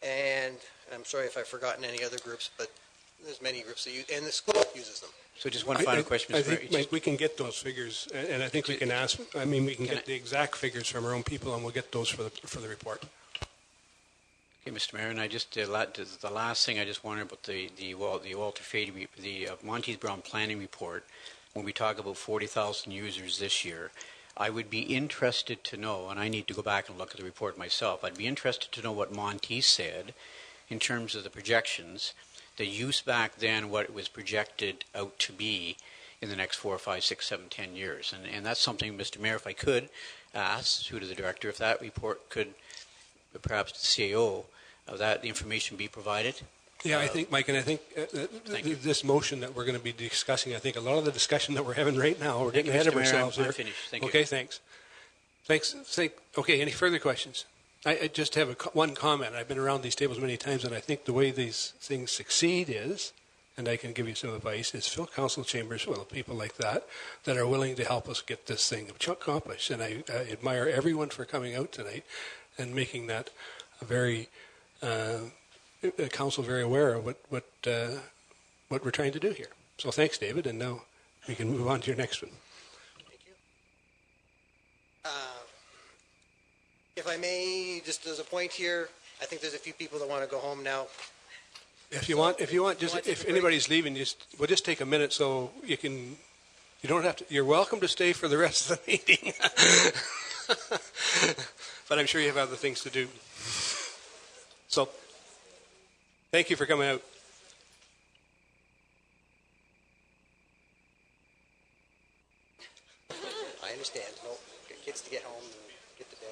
And I'm sorry if I've forgotten any other groups, but there's many groups that use, and the school uses them. So just one final question, Mr. I think, Mayor. Mike, we can get those figures, and I think we can ask, I mean, we can get the exact figures from our own people, and we'll get those for the report. Okay, Mr. Mayor, and I just, the last thing I just wondered about the Walter Fady, the Montes Brown planning report, when we talk about 40,000 users this year, I would be interested to know, and I need to go back and look at the report myself, I'd be interested to know what Montes said in terms of the projections, the use back then, what it was projected out to be in the next 4, 5, 6, 7, 10 years. And that's something, Mr. Mayor, if I could ask, through to the Director, if that report could, perhaps the CAO, that the information be provided. Yeah, I think, Mike, and I think this motion that we're going to be discussing, I think a lot of the discussion that we're having right now, we're getting ahead of ourselves here. I'm finished. Thank you. Okay, thanks. Okay, any further questions? I just have one comment. I've been around these tables many times, and I think the way these things succeed is, and I can give you some advice, is fill council chambers full of people like that are willing to help us get this thing accomplished. And I admire everyone for coming out tonight and making that a very council very aware of what we're trying to do here. So thanks, David, and now we can move on to your next one. Thank you. If I may, just as a point here, I think there's a few people that want to go home now. If you want, if anybody's leaving, we'll just take a minute so you can. You don't have to. You're welcome to stay for the rest of the meeting. But I'm sure you have other things to do. So, thank you for coming out. I understand. No, get kids to get home and get to bed.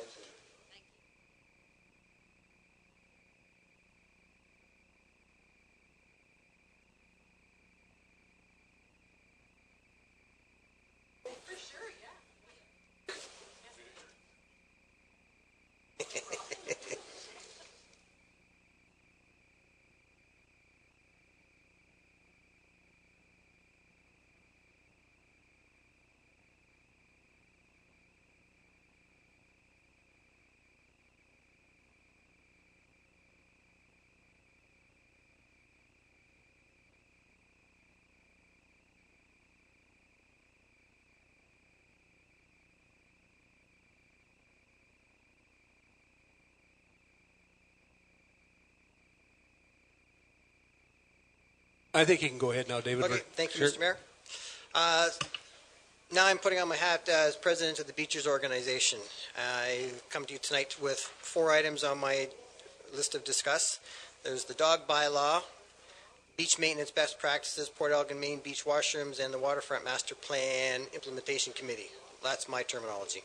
I think you can go ahead now, David. Okay, thank you, Mr. Mayor. Now I'm putting on my hat as president of the Beachers Organization. I come to you tonight with 4 items on my list of discuss. There's the dog bylaw, beach maintenance best practices, Port Elgin Main beach washrooms, and the Waterfront Master Plan Implementation Committee. That's my terminology.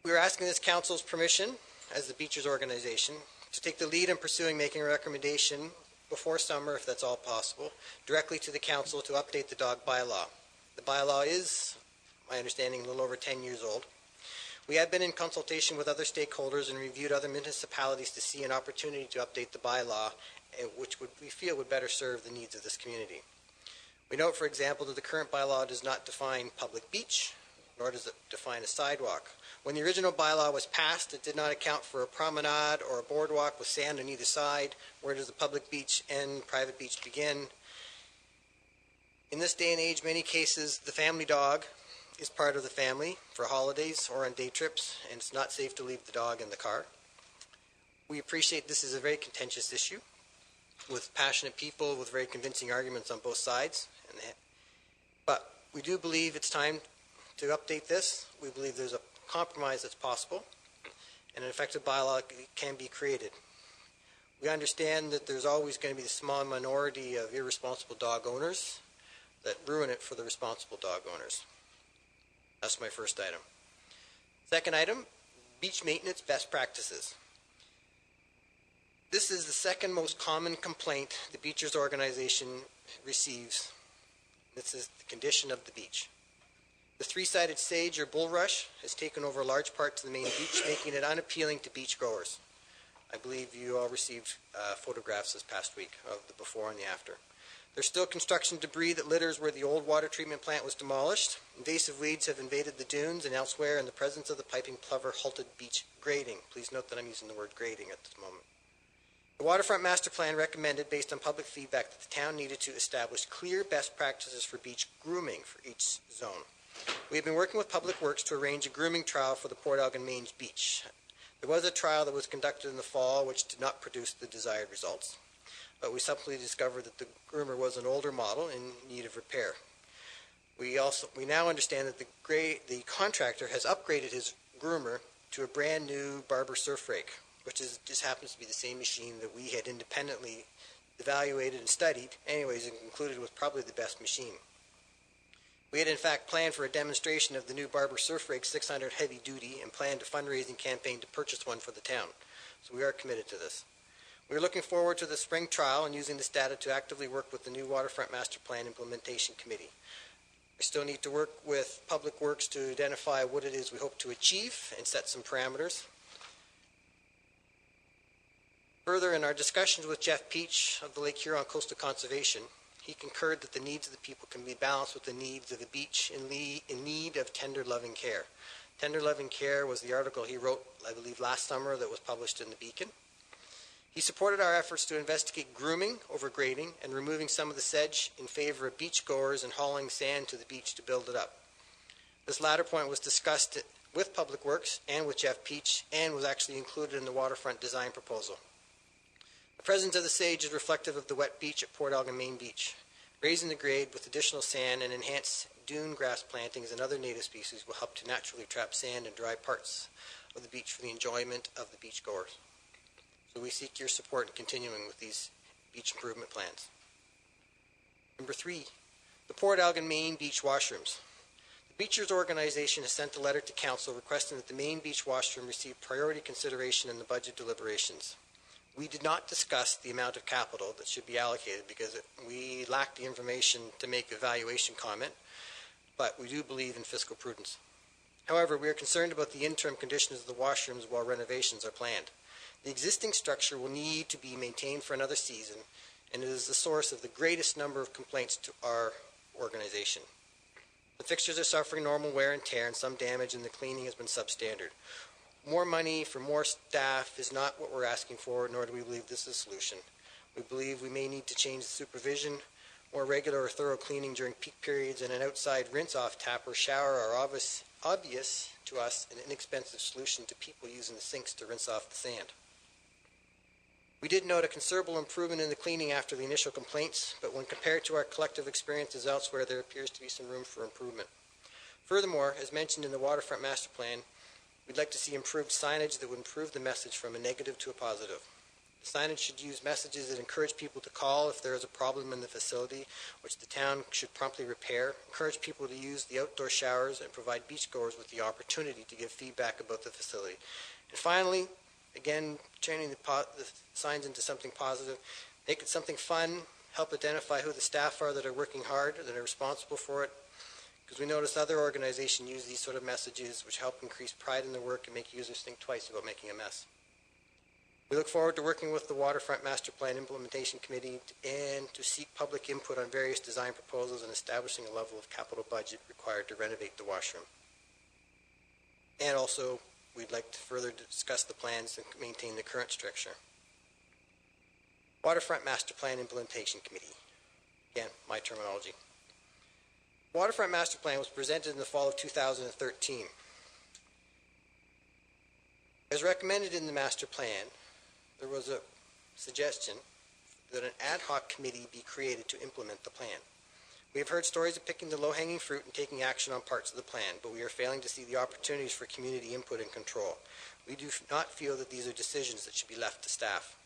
We're asking this council's permission, as the Beachers Organization, to take the lead in pursuing making a recommendation before summer, if that's all possible, directly to the council to update the dog bylaw. The bylaw is, my understanding, a little over 10 years old. We have been in consultation with other stakeholders and reviewed other municipalities to see an opportunity to update the bylaw, which we feel would better serve the needs of this community. We note, for example, that the current bylaw does not define public beach, nor does it define a sidewalk. When the original bylaw was passed, it did not account for a promenade or a boardwalk with sand on either side. Where does the public beach end, private beach begin? In this day and age, many cases, the family dog is part of the family for holidays or on day trips, and it's not safe to leave the dog in the car. We appreciate this is a very contentious issue with passionate people with very convincing arguments on both sides. But we do believe it's time to update this. We believe there's a compromise that's possible, and an effective bylaw can be created. We understand that there's always going to be the small minority of irresponsible dog owners that ruin it for the responsible dog owners. That's my first item. Second item, beach maintenance best practices. This is the second most common complaint the Beachers Organization receives. This is the condition of the beach. The 3-sided sage or bulrush has taken over large parts of the main beach, making it unappealing to beach goers. I believe you all received photographs this past week of the before and the after. There's still construction debris that litters where the old water treatment plant was demolished. Invasive weeds have invaded the dunes and elsewhere, and the presence of the piping plover halted beach grading. Please note that I'm using the word grading at this moment. The Waterfront Master Plan recommended, based on public feedback, that the town needed to establish clear best practices for beach grooming for each zone. We have been working with Public Works to arrange a grooming trial for the Port Elgin Mains Beach. There was a trial that was conducted in the fall which did not produce the desired results, but we subsequently discovered that the groomer was an older model in need of repair. We now understand that the contractor has upgraded his groomer to a brand new Barber Surf Rake, which just happens to be the same machine that we had independently evaluated and studied, anyways, and concluded was probably the best machine. We had in fact planned for a demonstration of the new Barber Surf Rake 600 heavy duty and planned a fundraising campaign to purchase one for the town. So we are committed to this. We are looking forward to the spring trial and using this data to actively work with the new Waterfront Master Plan Implementation Committee. We still need to work with Public Works to identify what it is we hope to achieve and set some parameters. Further, in our discussions with Jeff Peach of the Lake Huron Coastal Conservation, he concurred that the needs of the people can be balanced with the needs of the beach in need of tender loving care. Tender loving care was the article he wrote, I believe, last summer that was published in the Beacon. He supported our efforts to investigate grooming over grading and removing some of the sedge in favor of beachgoers and hauling sand to the beach to build it up. This latter point was discussed with Public Works and with Jeff Peach, and was actually included in the waterfront design proposal. The presence of the sage is reflective of the wet beach at Port Elgin Main Beach. Raising the grade with additional sand and enhanced dune grass plantings and other native species will help to naturally trap sand and dry parts of the beach for the enjoyment of the beachgoers. So we seek your support in continuing with these beach improvement plans. Number 3, the Port Elgin Main Beach washrooms. The Beachers organization has sent a letter to Council requesting that the main beach washroom receive priority consideration in the budget deliberations. We did not discuss the amount of capital that should be allocated because we lacked the information to make a valuation comment, but we do believe in fiscal prudence. However, we are concerned about the interim conditions of the washrooms while renovations are planned. The existing structure will need to be maintained for another season, and it is the source of the greatest number of complaints to our organization. The fixtures are suffering normal wear and tear, and some damage, and the cleaning has been substandard. More money for more staff is not what we're asking for, nor do we believe this is a solution. We believe we may need to change the supervision. More regular or thorough cleaning during peak periods and an outside rinse-off tap or shower are obvious to us an inexpensive solution to people using the sinks to rinse off the sand. We did note a considerable improvement in the cleaning after the initial complaints, but when compared to our collective experiences elsewhere, there appears to be some room for improvement. Furthermore, as mentioned in the Waterfront Master Plan, we'd like to see improved signage that would improve the message from a negative to a positive. The signage should use messages that encourage people to call if there is a problem in the facility, which the town should promptly repair, encourage people to use the outdoor showers, and provide beachgoers with the opportunity to give feedback about the facility. And finally, again, turning the signs into something positive, make it something fun, help identify who the staff are that are working hard, that are responsible for it, because we notice other organizations use these sort of messages which help increase pride in their work and make users think twice about making a mess. We look forward to working with the Waterfront Master Plan Implementation Committee and to seek public input on various design proposals and establishing a level of capital budget required to renovate the washroom. And also, we'd like to further discuss the plans and maintain the current structure. Waterfront Master Plan Implementation Committee. Again, my terminology. Waterfront Master Plan was presented in the fall of 2013. As recommended in the master plan, there was a suggestion that an ad hoc committee be created to implement the plan. We have heard stories of picking the low-hanging fruit and taking action on parts of the plan, but we are failing to see the opportunities for community input and control. We do not feel that these are decisions that should be left to staff.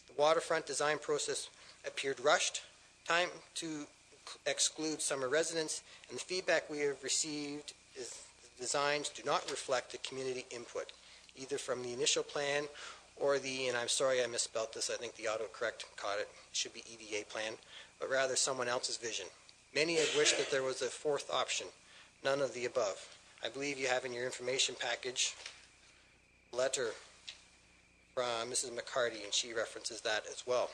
The waterfront design process appeared rushed, time to exclude summer residents, and the feedback we have received is the designs do not reflect the community input, either from the initial plan or the, and I'm sorry I misspelled this, I think the autocorrect caught it, it should be EDA plan, but rather someone else's vision. Many had wished that there was a fourth option, none of the above. I believe you have in your information package a letter from Mrs. McCarty, and she references that as well.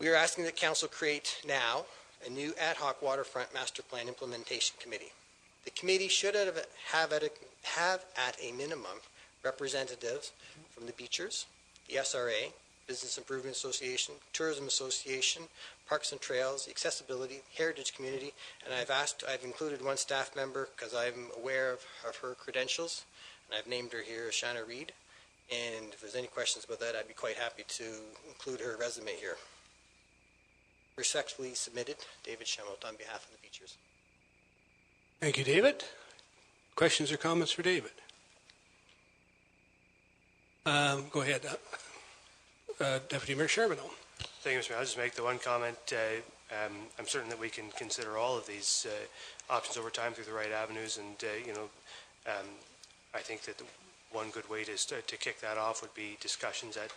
We are asking that Council create now a new ad hoc waterfront master plan implementation committee. The committee should have at a minimum representatives from the Beachers, the SRA, Business Improvement Association, Tourism Association, Parks and Trails, the Accessibility, Heritage Community, and I've included one staff member because I'm aware of her credentials, and I've named her here Shanna Reed, and if there's any questions about that, I'd be quite happy to include her resume here. Respectfully submitted, David Schemmelt on behalf of the Beachers. Thank you, David. Questions or comments for David? Go ahead, Deputy Mayor Charbonneau. Thank you, Mr. Mayor. I'll just make the one comment. I'm certain that we can consider all of these options over time through the right avenues, and I think that one good way to kick that off would be discussions at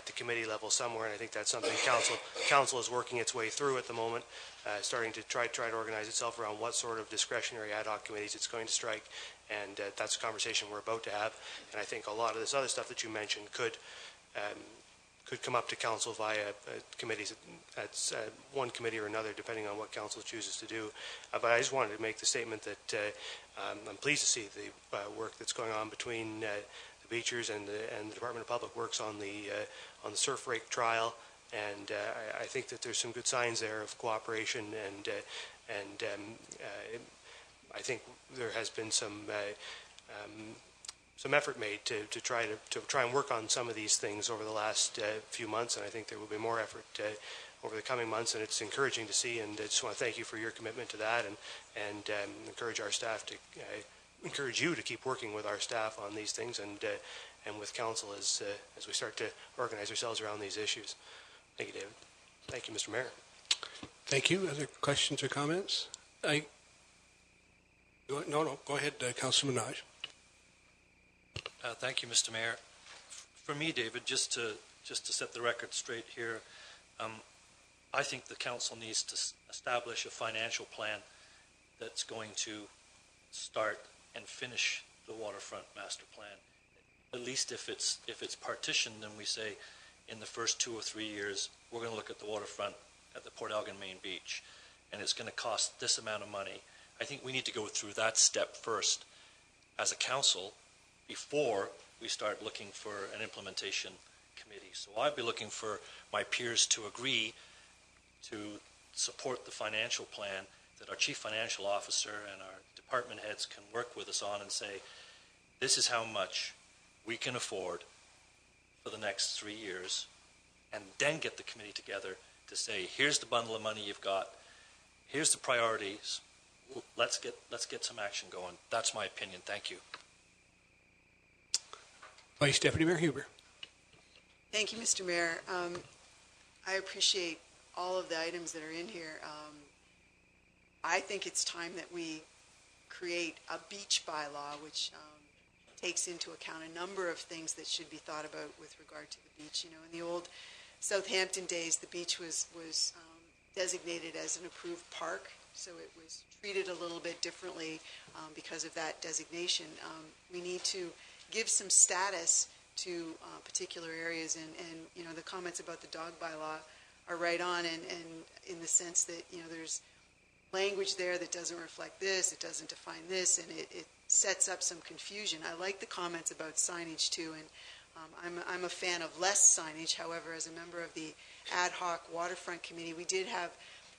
the committee level somewhere, and I think that's something council is working its way through at the moment, starting to try to organize itself around what sort of discretionary ad hoc committees it's going to strike, and that's a conversation we're about to have. And I think a lot of this other stuff that you mentioned could come up to council via committees. That's one committee or another, depending on what council chooses to do. But I just wanted to make the statement that I'm pleased to see the work that's going on between the Beachers and the Department of Public Works on the surf rake trial, and I think that there's some good signs there of cooperation, and I think there has been some effort made to try and work on some of these things over the last few months, and I think there will be more effort over the coming months, and it's encouraging to see. And I just want to thank you for your commitment to that, and encourage our staff to encourage you to keep working with our staff on these things, and with council as we start to organize ourselves around these issues. Thank you, David. Thank you, Mr. Mayor. Thank you. Other questions or comments? No. Go ahead, Councilor Minaj. Thank you, Mr. Mayor. For me, David, just to set the record straight here, I think the council needs to establish a financial plan that's going to start and finish the waterfront master plan. At least if it's partitioned, and we say in the first 2 or 3 years we're going to look at the waterfront at the Port Elgin main beach, and it's going to cost this amount of money. I think we need to go through that step first as a council before we start looking for an implementation committee. So I'd be looking for my peers to agree to support the financial plan that our chief financial officer and our department heads can work with us on, and say, this is how much we can afford for the next 3 years, and then get the committee together to say, here's the bundle of money you've got, here's the priorities, let's get some action going. That's my opinion. Thank you. Vice Deputy Mayor Huber. Thank you, Mr. Mayor. I appreciate all of the items that are in here. I think it's time that we create a beach bylaw which takes into account a number of things that should be thought about with regard to the beach. You know, in the old Southampton days, the beach was designated as an approved park, so it was treated a little bit differently because of that designation. We need to give some status to particular areas, and you know, the comments about the dog bylaw are right on, and in the sense that, you know, there's language there that doesn't reflect this, it doesn't define this, and it sets up some confusion. I like the comments about signage too, and I'm a fan of less signage. However, as a member of the ad hoc waterfront committee, we did have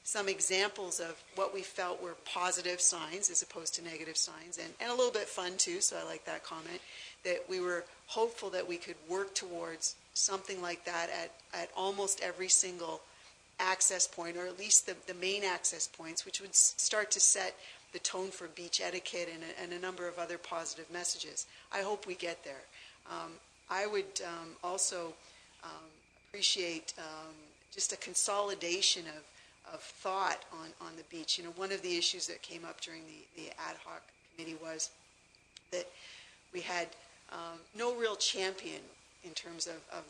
some examples of what we felt were positive signs as opposed to negative signs, and a little bit fun too, so I like that comment, that we were hopeful that we could work towards something like that at almost every single access point, or at least the main access points, which would start to set the tone for beach etiquette and a number of other positive messages. I hope we get there. I would also appreciate just a consolidation of thought on the beach. You know, one of the issues that came up during the ad hoc committee was that we had no real champion in terms of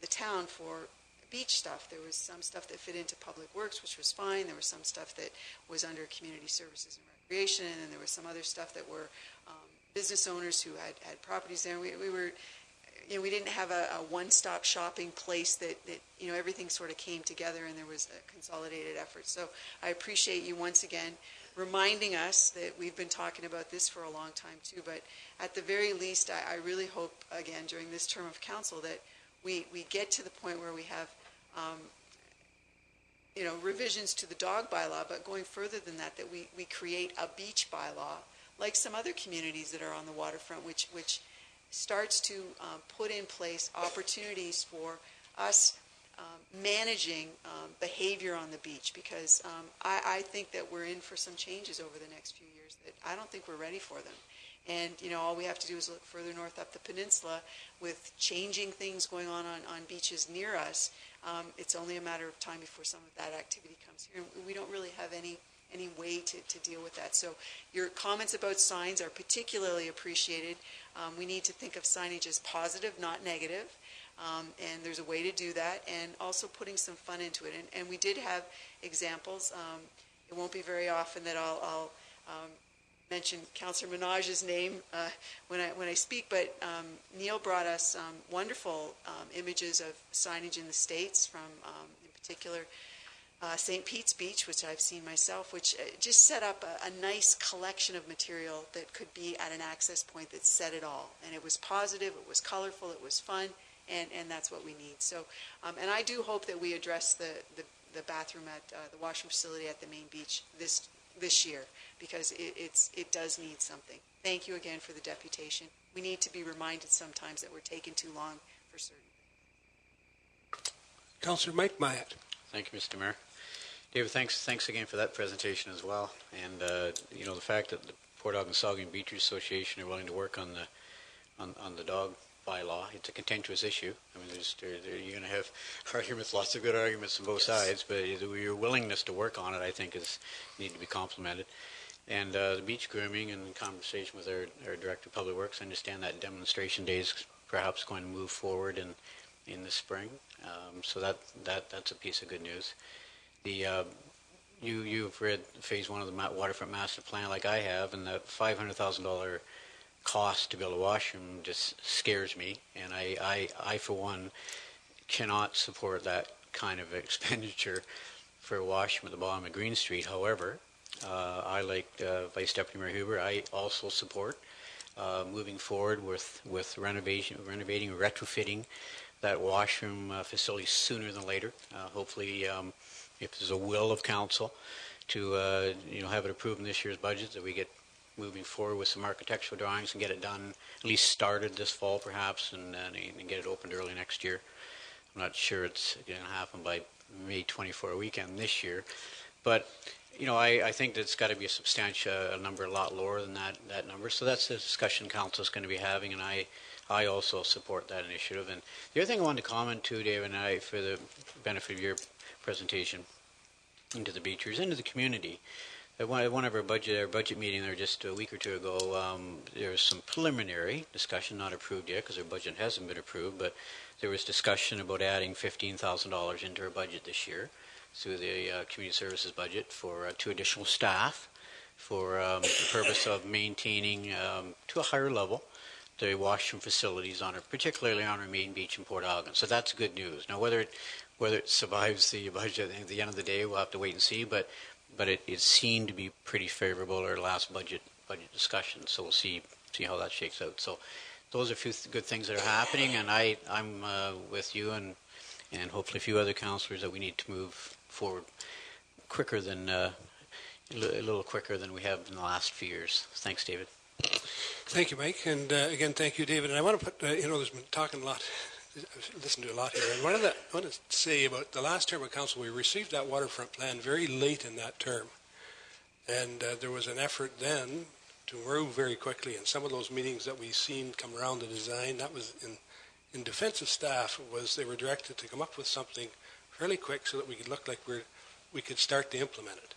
the town for beach stuff. There was some stuff that fit into Public Works, which was fine. There was some stuff that was under Community Services and Recreation, and there was some other stuff that were business owners who had properties there. We were, you know, we didn't have a one-stop shopping place that you know, everything sort of came together and there was a consolidated effort. So I appreciate you once again reminding us that we've been talking about this for a long time too, but at the very least, I really hope, again, during this term of council, that we get to the point where we have you know, revisions to the dog bylaw, but going further than that, that we create a beach bylaw like some other communities that are on the waterfront, which starts to put in place opportunities for us managing behavior on the beach, because I think that we're in for some changes over the next few years that I don't think we're ready for them. And, you know, all we have to do is look further north up the peninsula with changing things going on beaches near us. It's only a matter of time before some of that activity comes here. And we don't really have any way to deal with that. So your comments about signs are particularly appreciated. We need to think of signage as positive, not negative. And there's a way to do that, and also putting some fun into it. And we did have examples. It won't be very often that I'll mention Councillor Minaj's name when I speak, but Neil brought us wonderful images of signage in the States from, in particular, St. Pete's Beach, which I've seen myself, which just set up a nice collection of material that could be at an access point that said it all. And it was positive, it was colorful, it was fun, and that's what we need. So, and I do hope that we address the bathroom at the washroom facility at the main beach this year, because it does need something. Thank you again for the deputation. We need to be reminded sometimes that we're taking too long for certain things. Councillor Mike Myatt. Thank you, Mr. Mayor. David, thanks again for that presentation as well. And you know, the fact that the Port Ogdensaugen Beachers Association are willing to work on the dog bylaw. It's a contentious issue. I mean, you're going to have arguments, lots of good arguments on both sides, but your willingness to work on it, I think, need to be complimented. And the beach grooming, and in conversation with our Director of Public Works, I understand that demonstration day is perhaps going to move forward in the spring. So that's a piece of good news. You've read Phase 1 of the Waterfront Master Plan like I have, and the $500,000 cost to build a washroom just scares me, and I for one cannot support that kind of expenditure for a washroom at the bottom of Green Street. However, I, like Vice Deputy Mayor Huber, I also support moving forward with renovating or retrofitting that washroom facility sooner than later. Hopefully, if there's a will of council to have it approved in this year's budget, that we get moving forward with some architectural drawings and get it done, at least started this fall perhaps, and get it opened early next year. I'm not sure it's going to happen by May 24 weekend this year, but I think that it's got to be a substantial number, a lot lower than that number. So that's the discussion council is going to be having, and I also support that initiative. And the other thing I wanted to comment too, David, and for the benefit of your presentation into the beachers, into the community. At one of our budget meeting there just a week or two ago, there was some preliminary discussion, not approved yet because our budget hasn't been approved, but there was discussion about adding $15,000 into our budget this year through the community services budget for 2 additional staff for the purpose of maintaining to a higher level the washroom facilities particularly on our main beach in Port Elgin. So that's good news. Now whether it survives the budget at the end of the day, we'll have to wait and see, but it seemed to be pretty favorable our last budget discussion, so we'll see how that shakes out. So those are a few good things that are happening, and I'm with you and hopefully a few other councillors that we need to move forward quicker than a little quicker than we have in the last few years. Thanks, David. Thank you, Mike, and again, thank you, David. And I want to put, there's been talking a lot. I've listened to a lot here. And I want to say about the last term of council, we received that waterfront plan very late in that term. And there was an effort then to move very quickly. And some of those meetings that we've seen come around the design, that was in defense of staff, they were directed to come up with something fairly quick so that we could look like we could start to implement it.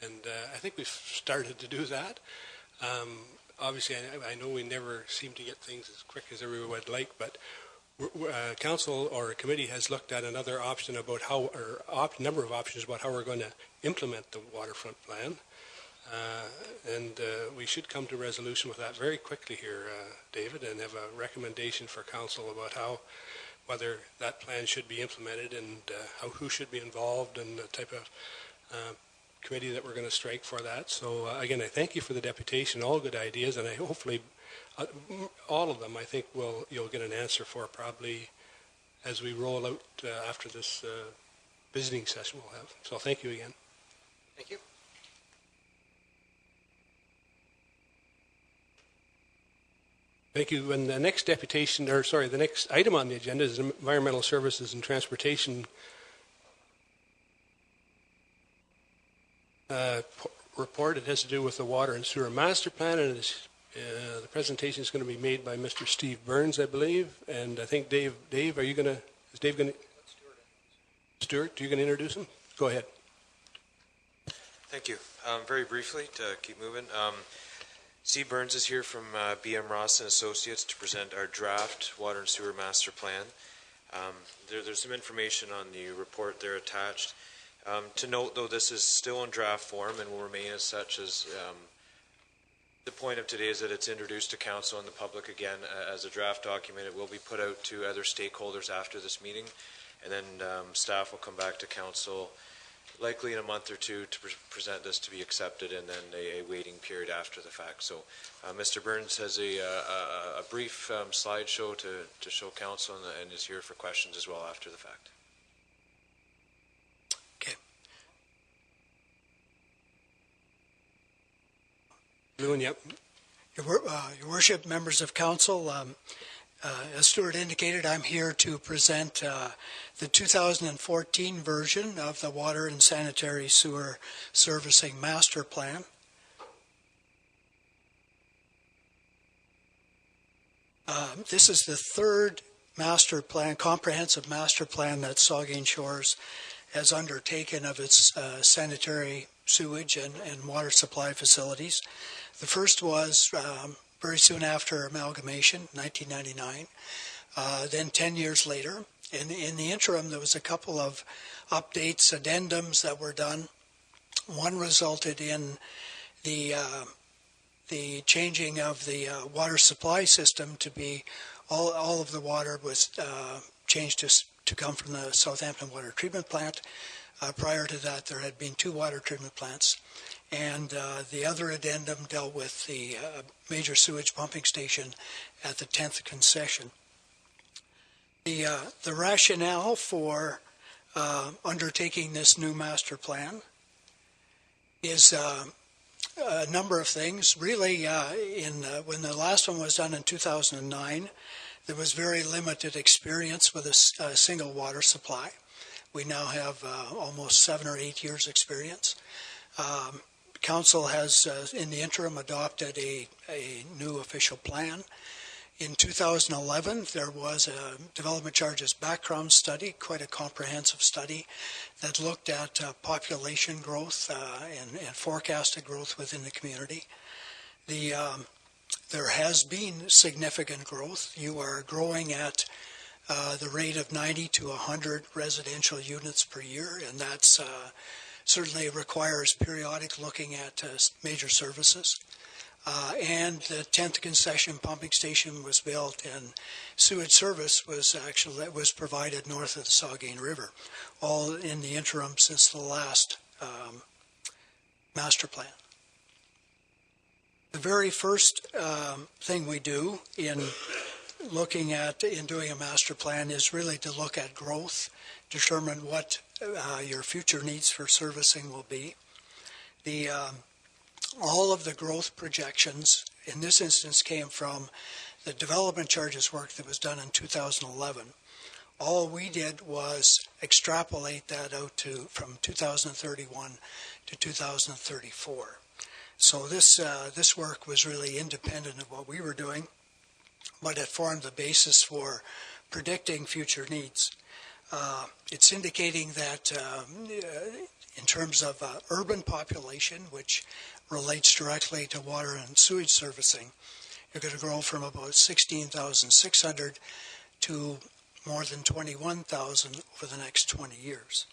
And I think we've started to do that. Obviously, I know we never seem to get things as quick as everyone would like, but council or a committee has looked at another option about number of options about how we're going to implement the waterfront plan, and we should come to resolution with that very quickly here, David, and have a recommendation for council about whether that plan should be implemented and who should be involved and the type of committee that we're going to strike for that. So again, I thank you for the deputation, all good ideas, and I hopefully all of them, I think you'll get an answer for probably as we roll out after this visiting session we'll have. So thank you again. Thank you. Thank you. And the next the next item on the agenda is Environmental Services and Transportation report. It has to do with the Water and Sewer Master Plan, and the presentation is going to be made by Mr. Steve Burns, I believe. And I think Dave, is Dave going to? Stuart, are you going to introduce him? Go ahead. Thank you. Very briefly, to keep moving, Steve Burns is here from BM Ross and Associates to present our draft Water and Sewer Master Plan. There's some information on the report there attached. To note, though, this is still in draft form and will remain as such. As the point of today is that it's introduced to council and the public again as a draft document. It will be put out to other stakeholders after this meeting, and then staff will come back to council likely in a month or two to present this to be accepted, and then a waiting period after the fact. So Mr. Burns has a brief slideshow to show council and is here for questions as well after the fact. blue one, yep. Your Worship, members of council, as Stuart indicated, I'm here to present the 2014 version of the Water and Sanitary Sewer Servicing Master Plan. This is the third master plan, comprehensive master plan that Saugeen Shores has undertaken of its sanitary sewage and water supply facilities. The first was very soon after amalgamation, 1999. Then 10 years later. In the interim, there was a couple of updates, addendums that were done. One resulted in the changing of the water supply system to be all of the water was changed to come from the Southampton Water Treatment Plant. Prior to that, there had been 2 water treatment plants. And the other addendum dealt with the major sewage pumping station at the 10th concession. The rationale for undertaking this new master plan is a number of things. Really, when the last one was done in 2009, there was very limited experience with a single water supply. We now have almost 7 or 8 years experience. Council has, in the interim, adopted a new official plan. In 2011, there was a development charges background study, quite a comprehensive study, that looked at population growth and forecasted growth within the community. There has been significant growth. You are growing at the rate of 90 to 100 residential units per year, and that's certainly requires periodic looking at major services. And the 10th concession pumping station was built, and sewage service was provided north of the Saugeen River, all in the interim since the last master plan. The very first thing we do in doing a master plan is really to look at growth, determine what your future needs for servicing will be. All of the growth projections in this instance came from the development charges work that was done in 2011. All we did was extrapolate that out from 2031 to 2034. So this work was really independent of what we were doing, but it formed the basis for predicting future needs. It's indicating that in terms of urban population, which relates directly to water and sewage servicing, you're going to grow from about 16,600 to more than 21,000 over the next 20 years.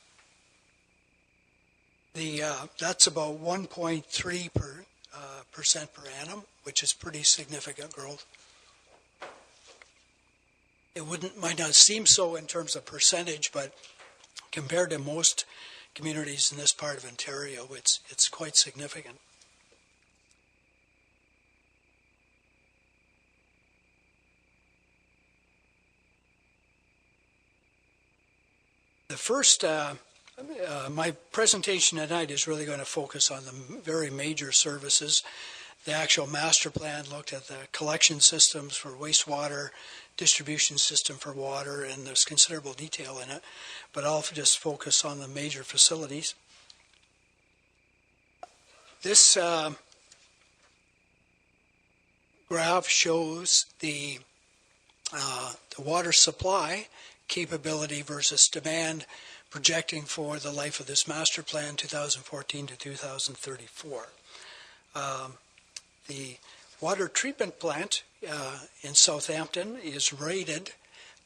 That's about 1.3% per annum, which is pretty significant growth. It might not seem so in terms of percentage, but compared to most communities in this part of Ontario, it's quite significant. The first, my presentation tonight is really going to focus on the very major services. The actual master plan looked at the collection systems for wastewater, distribution system for water, and there's considerable detail in it, but I'll just focus on the major facilities. This graph shows the water supply capability versus demand projecting for the life of this master plan, 2014 to 2034. The water treatment plant in Southampton is rated,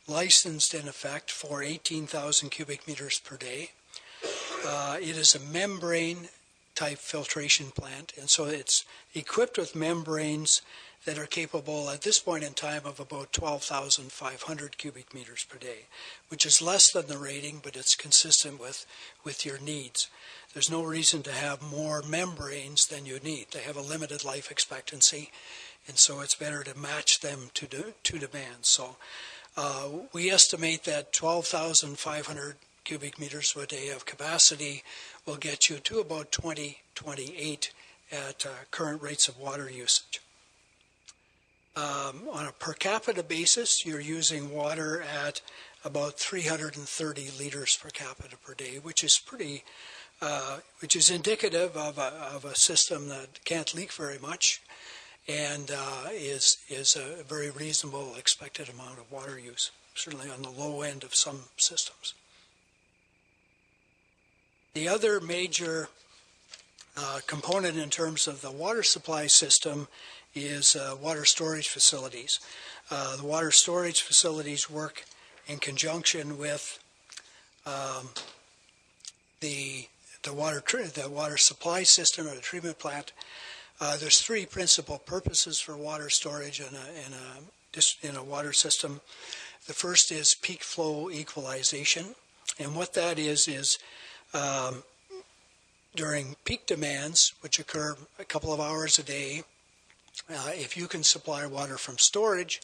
licensed in effect, for 18,000 cubic meters per day. It is a membrane type filtration plant, and so it's equipped with membranes that are capable at this point in time of about 12,500 cubic meters per day, which is less than the rating, but it's consistent with your needs. There's no reason to have more membranes than you need. They have a limited life expectancy, and so it's better to match them to demand. So we estimate that 12,500 cubic meters per day of capacity will get you to about 2028 at current rates of water usage. On a per capita basis, you're using water at about 330 liters per capita per day, which is which is indicative of a system that can't leak very much, and is a very reasonable expected amount of water use, certainly on the low end of some systems. The other major component in terms of the water supply system is water storage facilities. The water storage facilities work in conjunction with the water supply system or the treatment plant. There's three principal purposes for water storage in a water system. The first is peak flow equalization, and what that is during peak demands, which occur a couple of hours a day, if you can supply water from storage,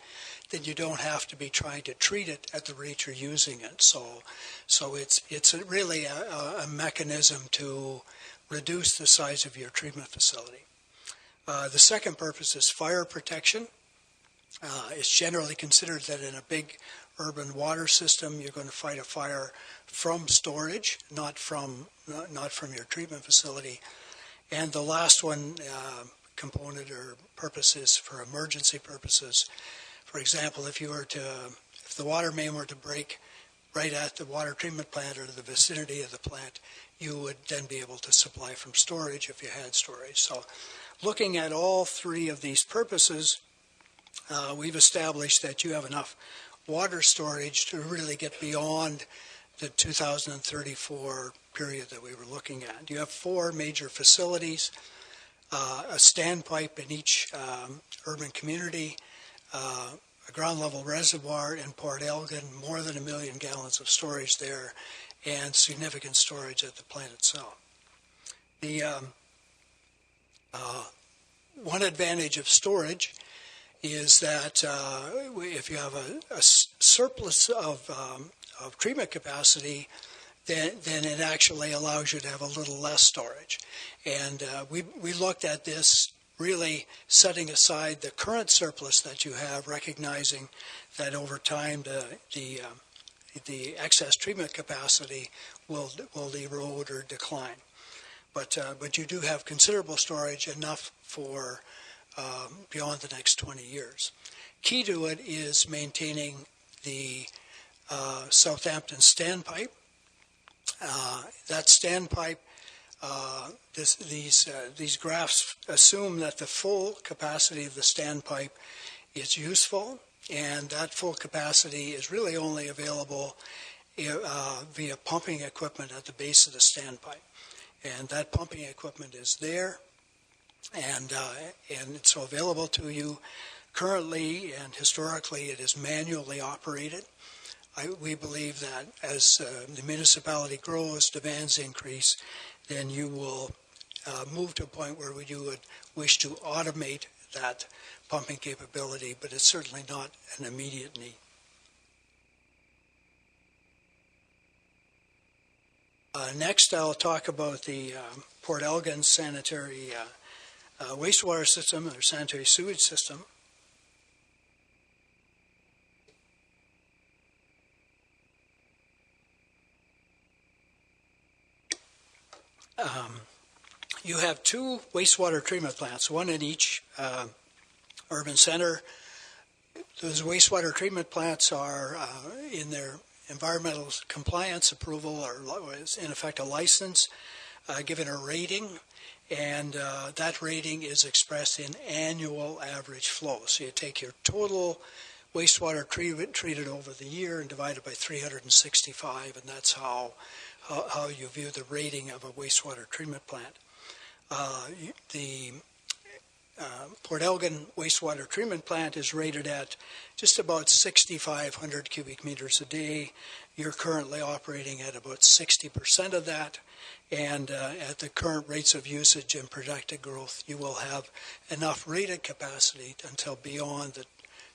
then you don't have to be trying to treat it at the rate you're using it. So it's really a mechanism to reduce the size of your treatment facility. The second purpose is fire protection. It's generally considered that in a big urban water system, you're going to fight a fire from storage, not from your treatment facility. And the last one, component or purpose, is for emergency purposes. For example, if the water main were to break right at the water treatment plant or the vicinity of the plant, you would then be able to supply from storage if you had storage. So looking at all three of these purposes, we've established that you have enough water storage to really get beyond the 2034 period that we were looking at. You have four major facilities, a standpipe in each urban community, a ground level reservoir in Port Elgin, more than 1 million gallons of storage there, and significant storage at the plant itself. The one advantage of storage is that if you have a surplus of treatment capacity, then it actually allows you to have a little less storage. And we looked at this really setting aside the current surplus that you have, recognizing that over time the excess treatment capacity will erode or decline. But you do have considerable storage, enough for beyond the next 20 years. Key to it is maintaining the Southampton standpipe. That standpipe, these graphs assume that the full capacity of the standpipe is useful, and that full capacity is really only available via pumping equipment at the base of the standpipe. And that pumping equipment is there, and it's so available to you. Currently and historically, it is manually operated. We believe that as the municipality grows, demands increase, then you will move to a point where you would wish to automate that pumping capability, but it's certainly not an immediate need. Next, I'll talk about the Port Elgin sanitary wastewater system, or sanitary sewage system. You have two wastewater treatment plants, one in each urban center. Those wastewater treatment plants are in their environmental compliance approval, or in effect a license, given a rating, and that rating is expressed in annual average flow. So you take your total wastewater treated over the year and divide it by 365, and that's how you view the rating of a wastewater treatment plant. The Port Elgin wastewater treatment plant is rated at just about 6,500 cubic meters a day. You're currently operating at about 60% of that, and at the current rates of usage and projected growth, you will have enough rated capacity until beyond the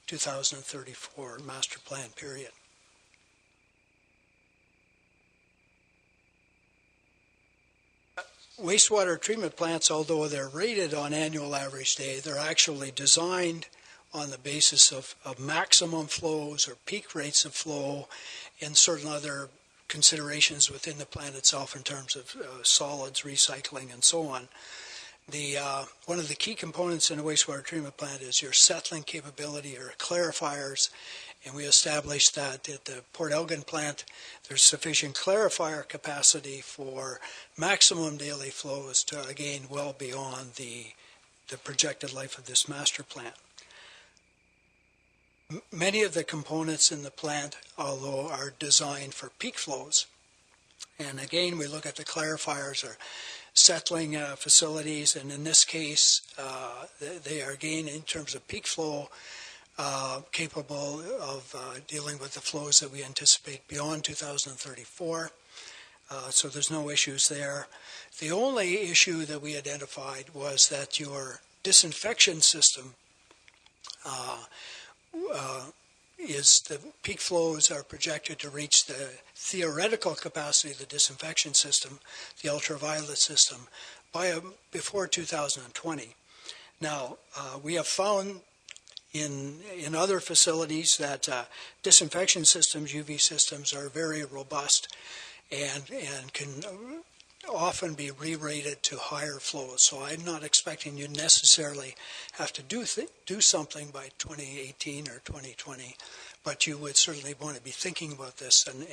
2034 master plan period. wastewater treatment plants, although they're rated on annual average day, they're actually designed on the basis of maximum flows or peak rates of flow and certain other considerations within the plant itself in terms of solids, recycling, and so on. One of the key components in a wastewater treatment plant is your settling capability or clarifiers, and we established that at the Port Elgin plant there's sufficient clarifier capacity for maximum daily flows to, again, well beyond the projected life of this master plant. Many of the components in the plant, although, are designed for peak flows. And again, we look at the clarifiers or settling facilities, and in this case, they are, again, in terms of peak flow, capable of dealing with the flows that we anticipate beyond 2034. So there's no issues there. The only issue that we identified was that your disinfection system is the peak flows are projected to reach the theoretical capacity of the disinfection system, the ultraviolet system, by before 2020. Now, we have found in other facilities that disinfection systems, UV systems, are very robust and can often be re-rated to higher flows. So I'm not expecting you necessarily have to do something by 2018 or 2020, but you would certainly want to be thinking about this and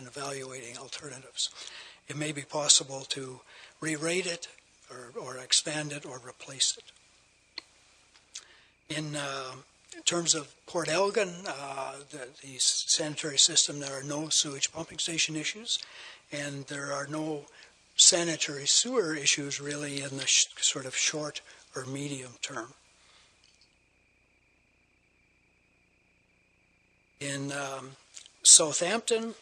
evaluating alternatives. It may be possible to re-rate it or expand it or replace it. In terms of Port Elgin, the sanitary system, there are no sewage pumping station issues, and there are no sanitary sewer issues really in the sort of short or medium term. In Southampton,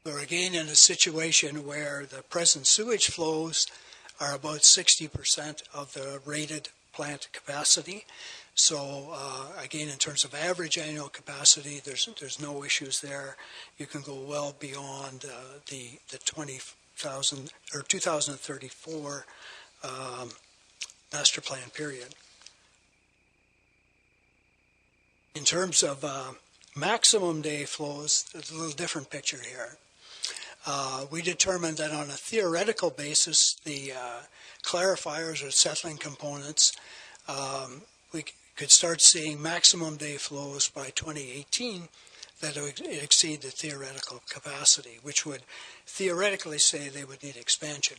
we're again in a situation where the present sewage flows are about 60% of the rated plant capacity. So again, in terms of average annual capacity, there's no issues there. You can go well beyond the 20,000 or 2034 master plan period. In terms of maximum day flows, there's a little different picture here. We determined that on a theoretical basis, the clarifiers or settling components, we could start seeing maximum day flows by 2018 that would exceed the theoretical capacity, which would theoretically say they would need expansion.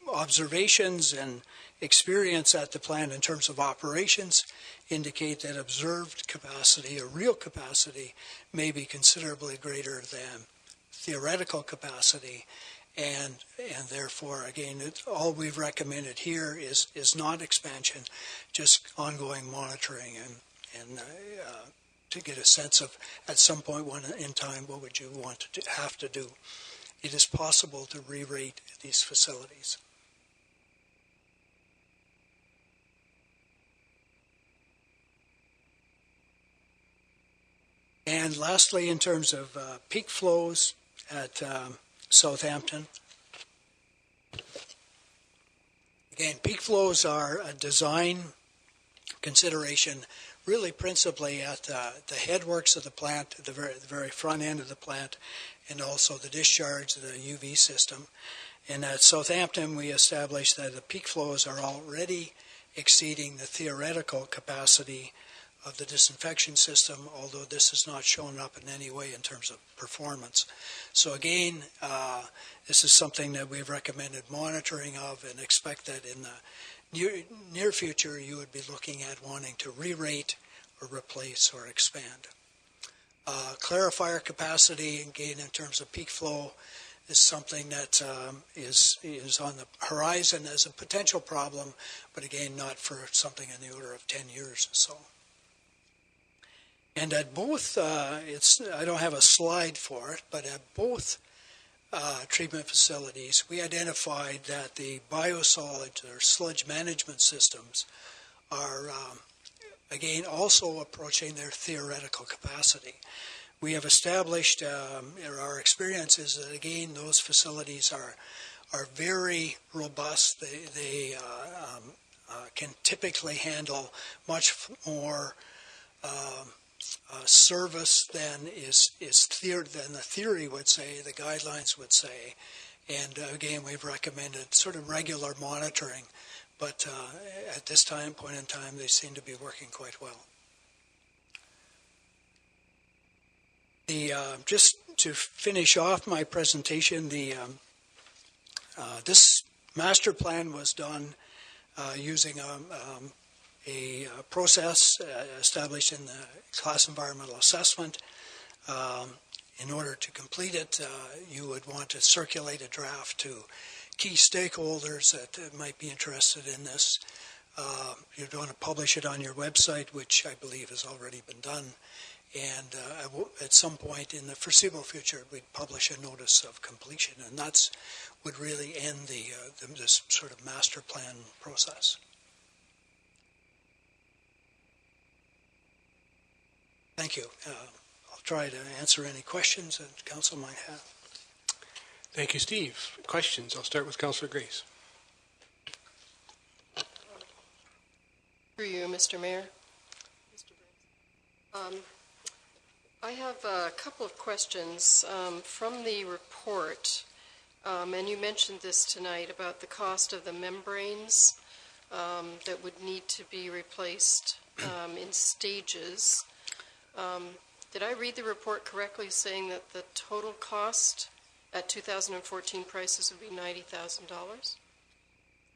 Observations and experience at the plant in terms of operations indicate that observed capacity or real capacity may be considerably greater than theoretical capacity, and therefore, again, all we've recommended here is not expansion, just ongoing monitoring and to get a sense of, at some point in time, what would you want to have to do. It is possible to re-rate these facilities. And lastly, in terms of peak flows at Southampton, again, peak flows are a design consideration, really principally at the headworks of the plant, the very front end of the plant, and also the discharge of the UV system. And at Southampton, we established that the peak flows are already exceeding the theoretical capacity of the disinfection system, although this has not shown up in any way in terms of performance. So again, this is something that we've recommended monitoring of, and expect that in the near future you would be looking at wanting to re-rate or replace or expand. Clarifier capacity, again, in terms of peak flow, is something that is on the horizon as a potential problem, but again, not for something in the order of 10 years or so. And at both, I don't have a slide for it, but at both treatment facilities, we identified that the biosolids or sludge management systems are, again, also approaching their theoretical capacity. we have established, our experience is that, again, those facilities are very robust. They can typically handle much more service than than the theory would say, the guidelines would say. And again, we've recommended sort of regular monitoring, but at this point in time, they seem to be working quite well. Just to finish off my presentation, this master plan was done using a process established in the class environmental assessment. In order to complete it, you would want to circulate a draft to key stakeholders that might be interested in this. You'd want to publish it on your website, which I believe has already been done. And at some point in the foreseeable future, we'd publish a notice of completion, and that's would really end this sort of master plan process. Thank you. I'll try to answer any questions that Council might have. Thank you, Steve. Questions? I'll start with Councillor Grace. Through you, Mr. Mayor. I have a couple of questions from the report, and you mentioned this tonight about the cost of the membranes that would need to be replaced in stages. Did I read the report correctly, saying that the total cost at 2014 prices would be $90,000?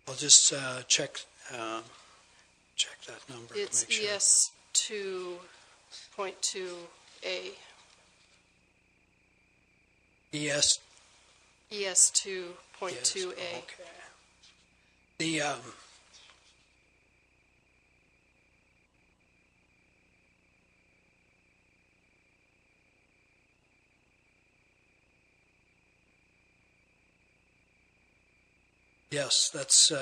I'll just check that number. It's to make sure. ES 2.2A. ES. ES 2.2A. Okay. The yes, that's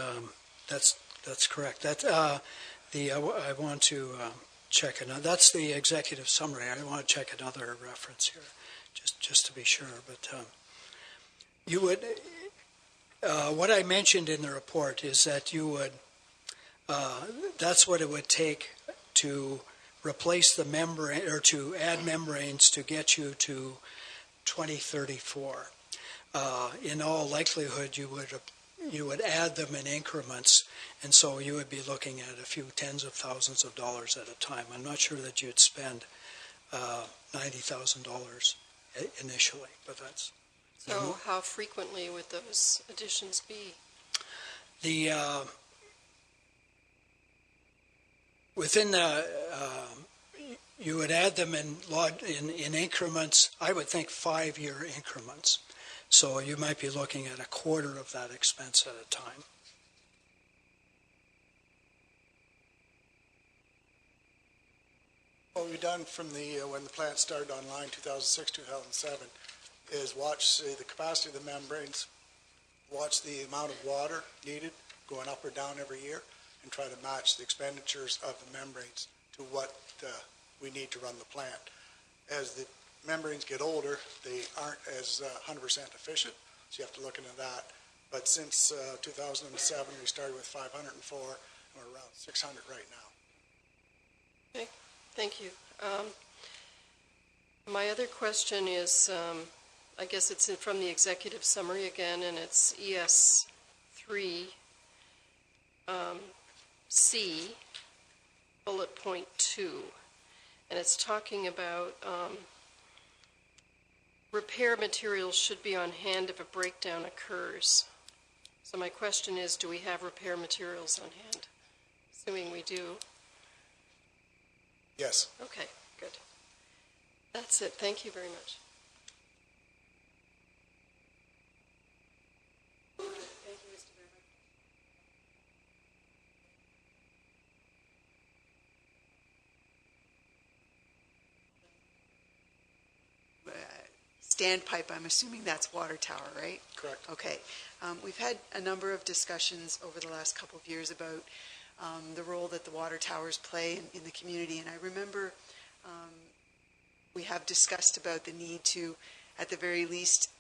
correct. That I want to check another. That's the executive summary. I want to check another reference here, just to be sure. But you would. What I mentioned in the report is that you would. That's what it would take to replace the membrane or to add membranes to get you to 2034. In all likelihood, you would add them in increments, and so you would be looking at a few tens of thousands of dollars at a time. I'm not sure that you'd spend $90,000 initially, but that's. So how frequently would those additions be? Within the you would add them in increments. I would think 5-year increments. So you might be looking at a quarter of that expense at a time. What we've done from when the plant started online, 2006, 2007, is watch the capacity of the membranes, watch the amount of water needed going up or down every year, and try to match the expenditures of the membranes to what we need to run the plant. As the membranes get older, they aren't as 100% efficient, so you have to look into that. But since 2007, we started with 504, and we're around 600 right now. Okay, thank you. My other question is, I guess it's from the executive summary again, and it's ES3 C, bullet point 2, and it's talking about repair materials should be on hand if a breakdown occurs. So my question is, do we have repair materials on hand? Assuming we do. Yes. Okay, good. That's it. Thank you very much. Thank you, Mr. Standpipe, I'm assuming that's water tower, right? Correct. Okay. We've had a number of discussions over the last couple of years about the role that the water towers play in the community, and I remember we have discussed about the need to, at the very least,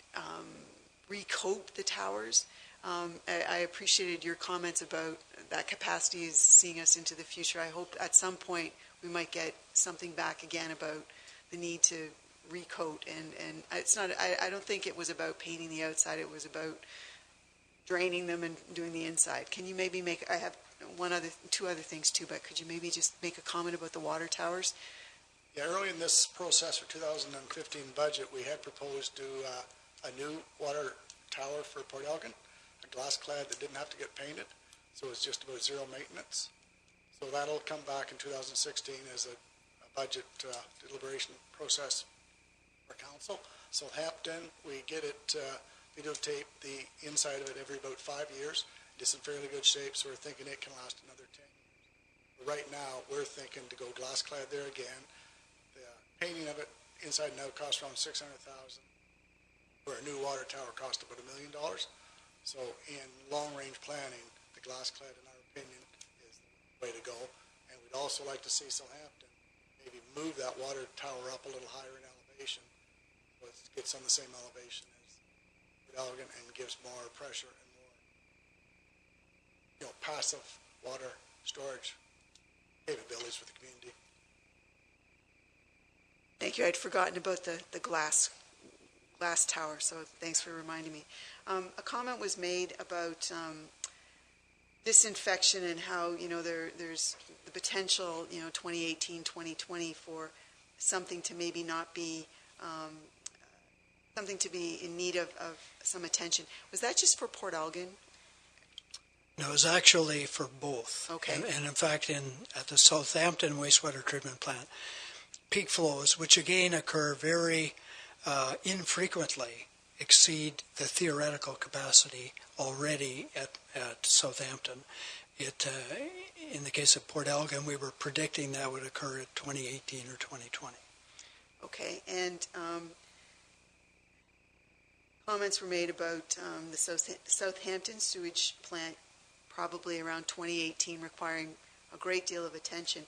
recoat the towers. I appreciated your comments about that capacity is seeing us into the future. I hope at some point we might get something back again about the need to recoat. And it's not, I don't think it was about painting the outside. It was about draining them and doing the inside. Can you maybe make, I have two other things too, but could you maybe just make a comment about the water towers? Yeah, early in this process for 2015 budget, we had proposed to a new water tower for Port Elgin, a glass clad that didn't have to get painted, so it's just about zero maintenance. So that'll come back in 2016 as a budget deliberation process for council. Southampton, we get it videotape the inside of it every about 5 years. It's in fairly good shape, so we're thinking it can last another 10 years. But right now, we're thinking to go glass clad there again. The painting of it inside and out costs around $600,000, where a new water tower cost about $1 million. So in long-range planning, the glass clad, in our opinion, is the way to go. And we'd also like to see Southampton maybe move that water tower up a little higher in elevation, so it gets on the same elevation as Elgin and gives more pressure and more, passive water storage capabilities for the community. Thank you. I'd forgotten about the glass tower, so thanks for reminding me. A comment was made about disinfection and how, there's the potential, 2018, 2020 for something to maybe not be, something to be in need of some attention. Was that just for Port Elgin? No, it was actually for both. Okay. And in fact, at the Southampton wastewater treatment plant, peak flows, which again occur very infrequently, exceed the theoretical capacity already at Southampton. In the case of Port Elgin, we were predicting that would occur at 2018 or 2020. Okay, and comments were made about the Southampton sewage plant probably around 2018 requiring a great deal of attention.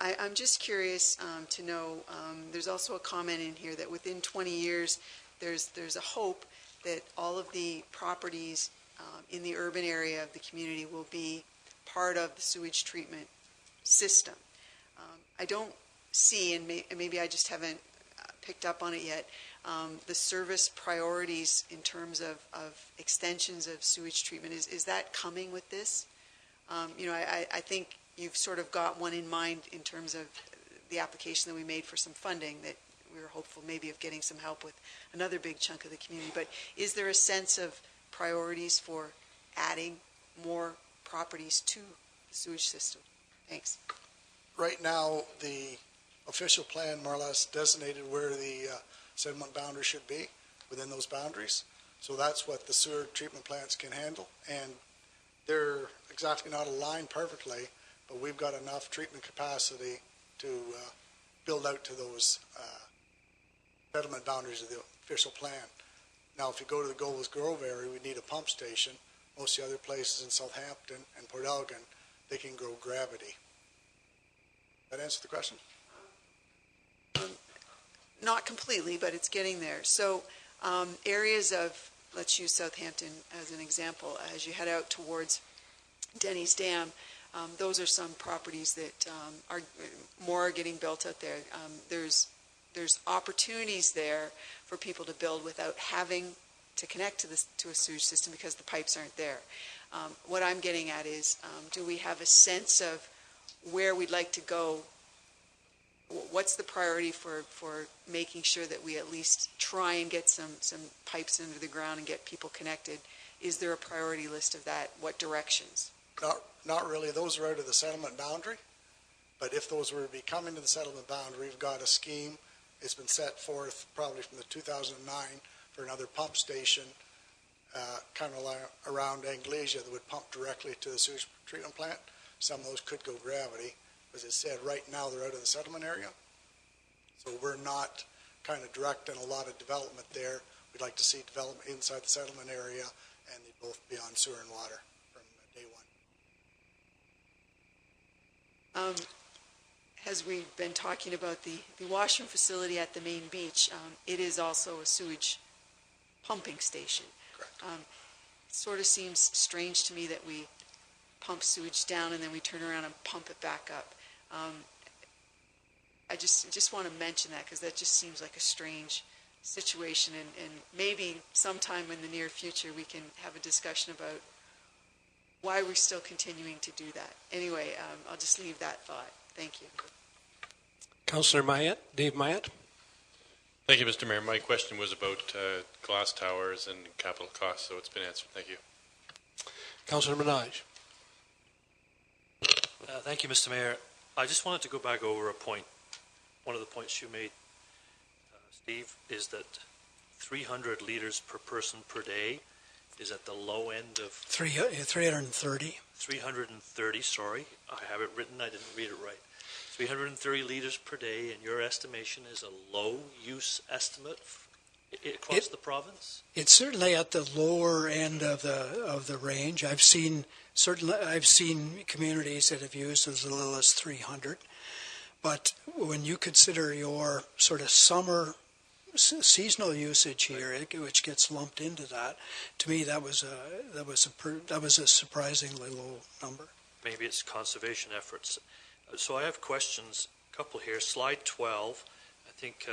I'm just curious to know, there's also a comment in here that within 20 years there's a hope that all of the properties in the urban area of the community will be part of the sewage treatment system. I don't see, and maybe I just haven't picked up on it yet, the service priorities in terms of extensions of sewage treatment. Is that coming with this? I think you've sort of got one in mind in terms of the application that we made for some funding that we were hopeful maybe of getting some help with another big chunk of the community. But is there a sense of priorities for adding more properties to the sewage system? Thanks. Right now, the official plan more or less designated where the sediment boundary should be within those boundaries. So that's what the sewer treatment plants can handle. And they're exactly not aligned perfectly, but we've got enough treatment capacity to build out to those sediment boundaries of the official plan. Now, if you go to the Golders Grove area, we need a pump station. Most of the other places in Southampton and Port Elgin, they can grow gravity. That answer the question? Not completely, but it's getting there. So areas of, let's use Southampton as an example, as you head out towards Denny's Dam, those are some properties that are getting built out there. There's opportunities there for people to build without having to connect to a sewage system because the pipes aren't there. What I'm getting at is, do we have a sense of where we'd like to go? What's the priority for making sure that we at least try and get some pipes under the ground and get people connected? Is there a priority list of that? What directions? Not really. Those are out of the settlement boundary. But if those were to be coming to the settlement boundary, we've got a scheme. It's been set forth probably from the 2009 for another pump station kind of around Anglesia that would pump directly to the sewage treatment plant. Some of those could go gravity. As I said, right now they're out of the settlement area. So we're not kind of directing a lot of development there. We'd like to see development inside the settlement area, and they'd both be on sewer and water from day one. as we've been talking about the washroom facility at the main beach, it is also a sewage pumping station. Correct. Sort of seems strange to me that we pump sewage down and then we turn around and pump it back up. I just want to mention that because that just seems like a strange situation, and maybe sometime in the near future we can have a discussion about why we're still continuing to do that. Anyway, I'll just leave that thought. Thank you. Councillor Mayette, Dave Mayette. Thank you, Mr. Mayor. My question was about glass towers and capital costs, so it's been answered. Thank you. Councillor Minaj. Thank you, Mr. Mayor. I just wanted to go back over a point. One of the points you made, Steve, is that 300 litres per person per day is at the low end of 330. 330, sorry. I have it written, I didn't read it right. 330 litres per day, and your estimation is a low-use estimate across the province? It's certainly at the lower end of the range. I've seen communities that have used as little as 300. But when you consider your sort of summer seasonal usage here, which gets lumped into that, to me that was a surprisingly low number. Maybe it's conservation efforts. So I have questions, a couple here. Slide 12, I think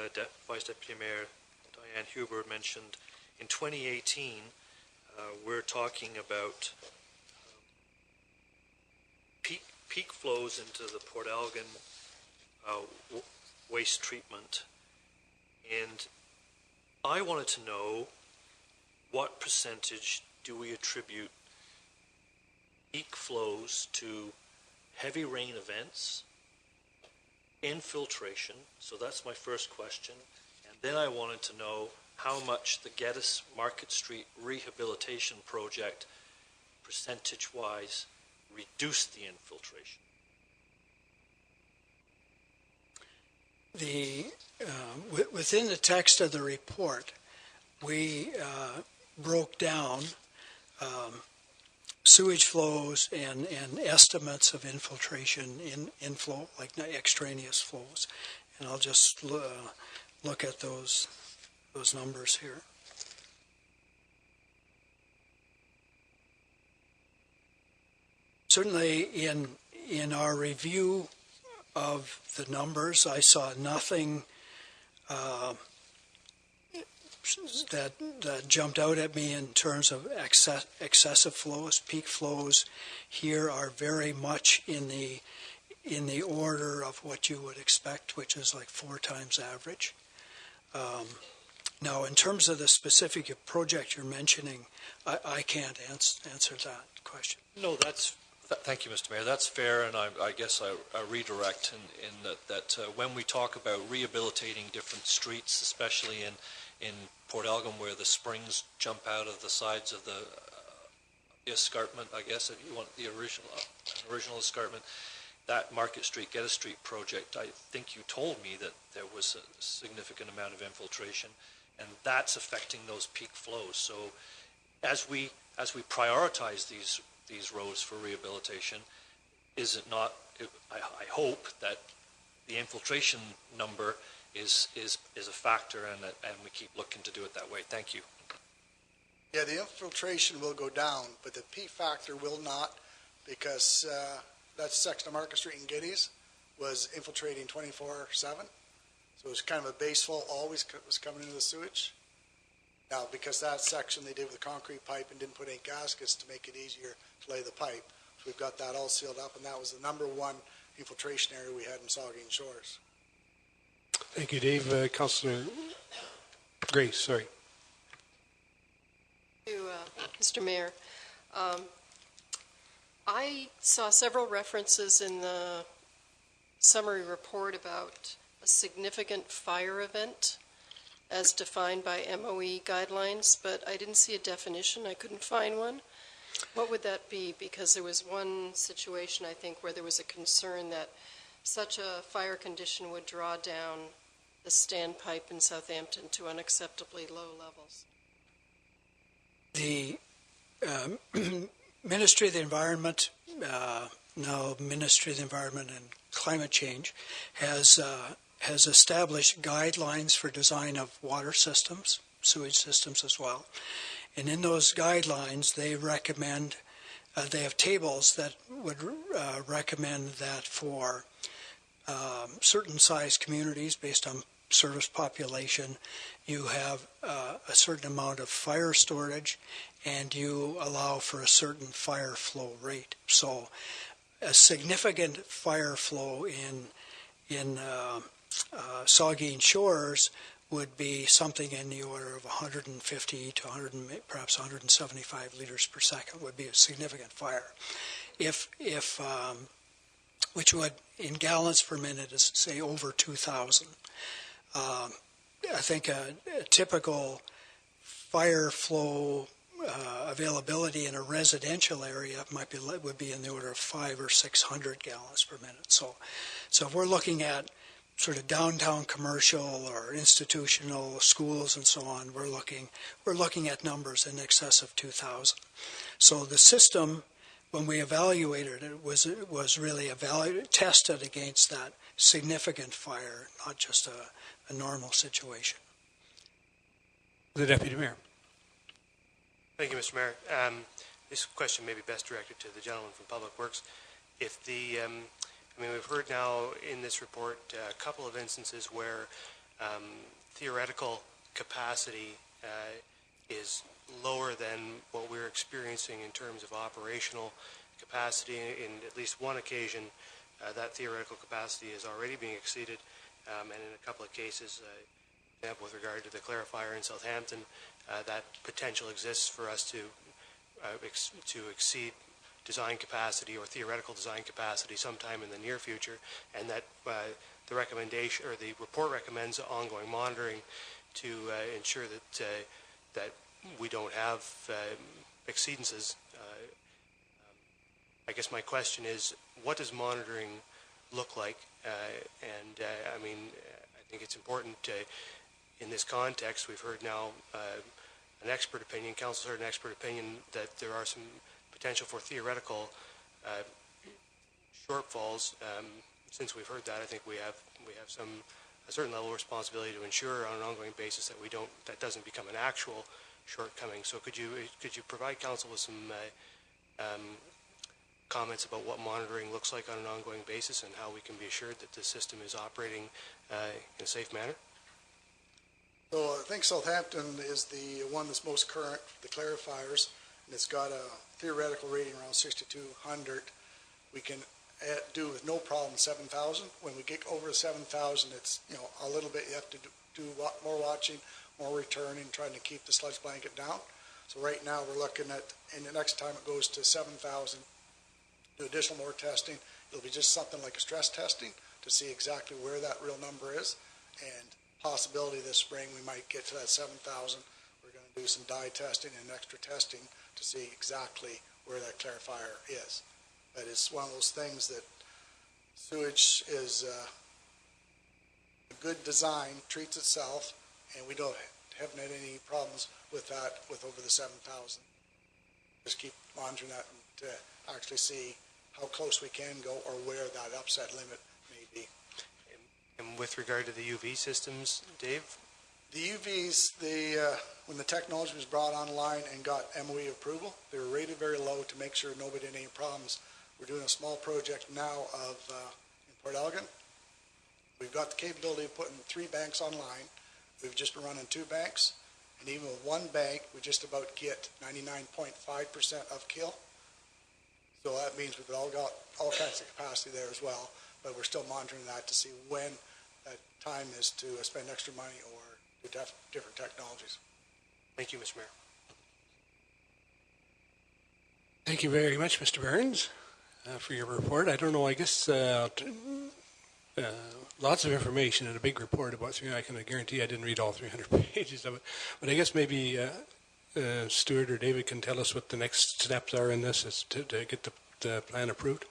Vice Deputy Mayor Diane Huber mentioned in 2018, we're talking about peak flows into the Port Elgin waste treatment. And I wanted to know what percentage do we attribute peak flows to heavy rain events, infiltration, so that's my first question, and then I wanted to know how much the Geddes Market Street Rehabilitation Project percentage-wise reduced the infiltration. Within the text of the report, we broke down sewage flows and estimates of infiltration inflow, like extraneous flows, and I'll just look at those numbers here. Certainly, in our review of the numbers, I saw nothing that jumped out at me in terms of excessive flows. Peak flows here are very much in the order of what you would expect, which is like 4 times average. Now, in terms of the specific project you're mentioning, I can't answer that question. No, thank you, Mr. Mayor. That's fair, and I guess I redirect in that when we talk about rehabilitating different streets, especially in Port Elgin, where the springs jump out of the sides of the escarpment, I guess, if you want the original escarpment, that Market Street, Geddes Street project, I think you told me that there was a significant amount of infiltration, and that's affecting those peak flows. So as we prioritize these roads for rehabilitation, is it not, I hope that the infiltration number is a factor, and we keep looking to do it that way. Thank you. Yeah, the infiltration will go down, but the P factor will not, because that section of Market Street and Geddes was infiltrating 24/7. So it was kind of a base flow always was coming into the sewage. Now, because that section they did with a concrete pipe and didn't put any gaskets to make it easier to lay the pipe, so we've got that all sealed up, and that was the #1 infiltration area we had in Saugeen Shores. Thank you, Dave. Councillor Grace, sorry. Thank you, Mr. Mayor. I saw several references in the summary report about a significant fire event as defined by MOE guidelines, but I didn't see a definition. I couldn't find one. What would that be? Because there was one situation, I think, where there was a concern that such a fire condition would draw down the standpipe in Southampton to unacceptably low levels. The Ministry of the Environment now Ministry of the Environment and Climate Change, has established guidelines for design of water systems, sewage systems as well. And in those guidelines, they recommend, they have tables that would recommend that for certain size communities based on service population, you have a certain amount of fire storage and you allow for a certain fire flow rate. So a significant fire flow in Saugeen Shores would be something in the order of 150 to 100, perhaps 175 liters per second would be a significant fire. Which would, in gallons per minute, is say over 2,000. I think a typical fire flow availability in a residential area would be in the order of 500 or 600 gallons per minute. So if we're looking at sort of downtown commercial or institutional schools and so on, we're looking at numbers in excess of 2,000. So the system, when we evaluated it, was really tested against that significant fire, not just a normal situation. The Deputy Mayor. Thank you, Mr. Mayor. This question may be best directed to the gentleman from Public Works. If the, we've heard now in this report a couple of instances where theoretical capacity is lower than what we're experiencing in terms of operational capacity. In at least one occasion, that theoretical capacity is already being exceeded, and in a couple of cases, for example, with regard to the clarifier in Southampton, that potential exists for us to exceed design capacity or theoretical design capacity sometime in the near future, and that the recommendation or the report recommends ongoing monitoring to ensure that we don't have exceedances. I guess my question is, what does monitoring look like? I think it's important in this context. We've heard now an expert opinion, council's heard an expert opinion that there are some potential for theoretical shortfalls. Since we've heard that, I think we have a certain level of responsibility to ensure on an ongoing basis that doesn't become an actual shortcoming. So could you provide council with some comments about what monitoring looks like on an ongoing basis and how we can be assured that the system is operating in a safe manner? So I think Southampton is the one that's most current, the clarifiers, and it's got a theoretical rating around 6,200. We can do with no problem 7,000. When we get over 7,000, it's a little bit. You have to do more watching, more returning, trying to keep the sludge blanket down. So right now we're looking at, and the next time it goes to 7,000, do additional more testing. It'll be just something like a stress testing to see exactly where that real number is, and possibility this spring we might get to that 7,000. We're going to do some dye testing and extra testing to see exactly where that clarifier is. But it's one of those things that sewage is a good design, treats itself, and we haven't had any problems with that with over the 7,000. Just keep monitoring that to actually see how close we can go or where that upset limit may be. And with regard to the UV systems, Dave? The UVs, when the technology was brought online and got MOE approval, they were rated very low to make sure nobody had any problems. We're doing a small project now in Port Elgin. We've got the capability of putting 3 banks online. We've just been running 2 banks, and even with 1 bank, we just about get 99.5% of kill. So that means we've got all kinds of capacity there as well, but we're still monitoring that to see when that time is to spend extra money or do different technologies. Thank you, Mr. Mayor. Thank you very much, Mr. Burns, for your report. I don't know, I guess lots of information and a big report about I can guarantee I didn't read all 300 pages of it. But I guess maybe Stuart or David can tell us what the next steps are in this to get the plan approved.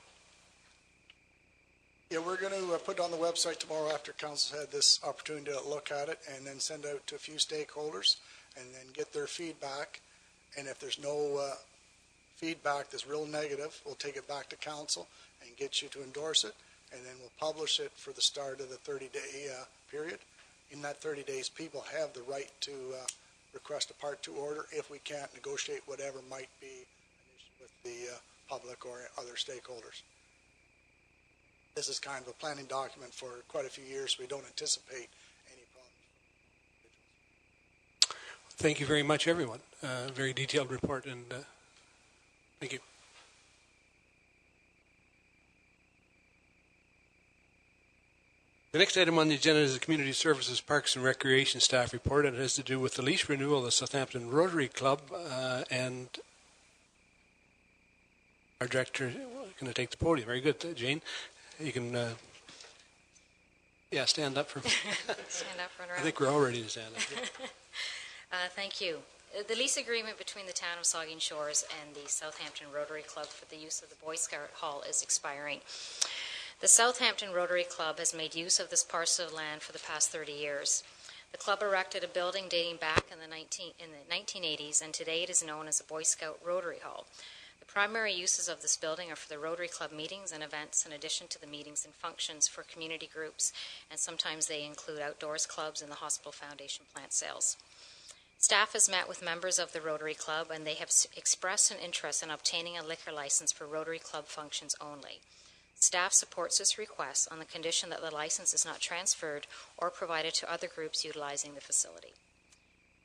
Yeah, we're going to put it on the website tomorrow after council's had this opportunity to look at it, and then send out to a few stakeholders and then get their feedback. And if there's no feedback that's real negative, we'll take it back to council and get you to endorse it, and then we'll publish it for the start of the 30-day period. In that 30 days, people have the right to request a Part 2 order if we can't negotiate whatever might be an issue with the public or other stakeholders. This is kind of a planning document for quite a few years. We don't anticipate any problems. Thank you very much, everyone. Very detailed report, and thank you. The next item on the agenda is the Community Services, Parks and Recreation Staff Report, and it has to do with the lease renewal of the Southampton Rotary Club, and our director is going to take the podium. Very good, Jane. You can, stand up for me. Stand up, run around. I think we're all ready to stand up. Thank you. The lease agreement between the town of Saugeen Shores and the Southampton Rotary Club for the use of the Boy Scout Hall is expiring. The Southampton Rotary Club has made use of this parcel of land for the past 30 years. The club erected a building dating back in the 1980s, and today it is known as the Boy Scout Rotary Hall. The primary uses of this building are for the Rotary Club meetings and events, in addition to the meetings and functions for community groups, and sometimes they include outdoors clubs and the Hospital Foundation plant sales. Staff has met with members of the Rotary Club, and they have expressed an interest in obtaining a liquor license for Rotary Club functions only. Staff supports this request on the condition that the license is not transferred or provided to other groups utilizing the facility.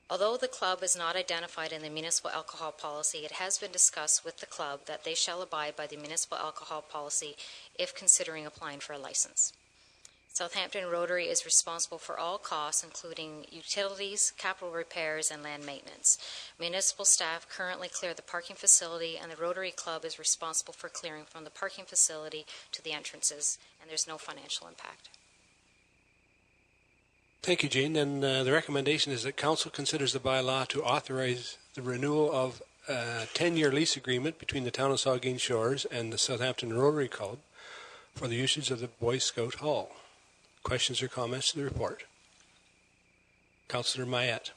Although the club is not identified in the municipal alcohol policy, it has been discussed with the club that they shall abide by the municipal alcohol policy if considering applying for a license. Southampton Rotary is responsible for all costs, including utilities, capital repairs, and land maintenance. Municipal staff currently clear the parking facility, and the Rotary Club is responsible for clearing from the parking facility to the entrances, and there's no financial impact. Thank you, Jane. And the recommendation is that Council considers the bylaw to authorize the renewal of a 10-year lease agreement between the town of Saugeen Shores and the Southampton Rotary Club for the usage of the Boy Scout Hall. Questions or comments to the report? Councillor Mayette.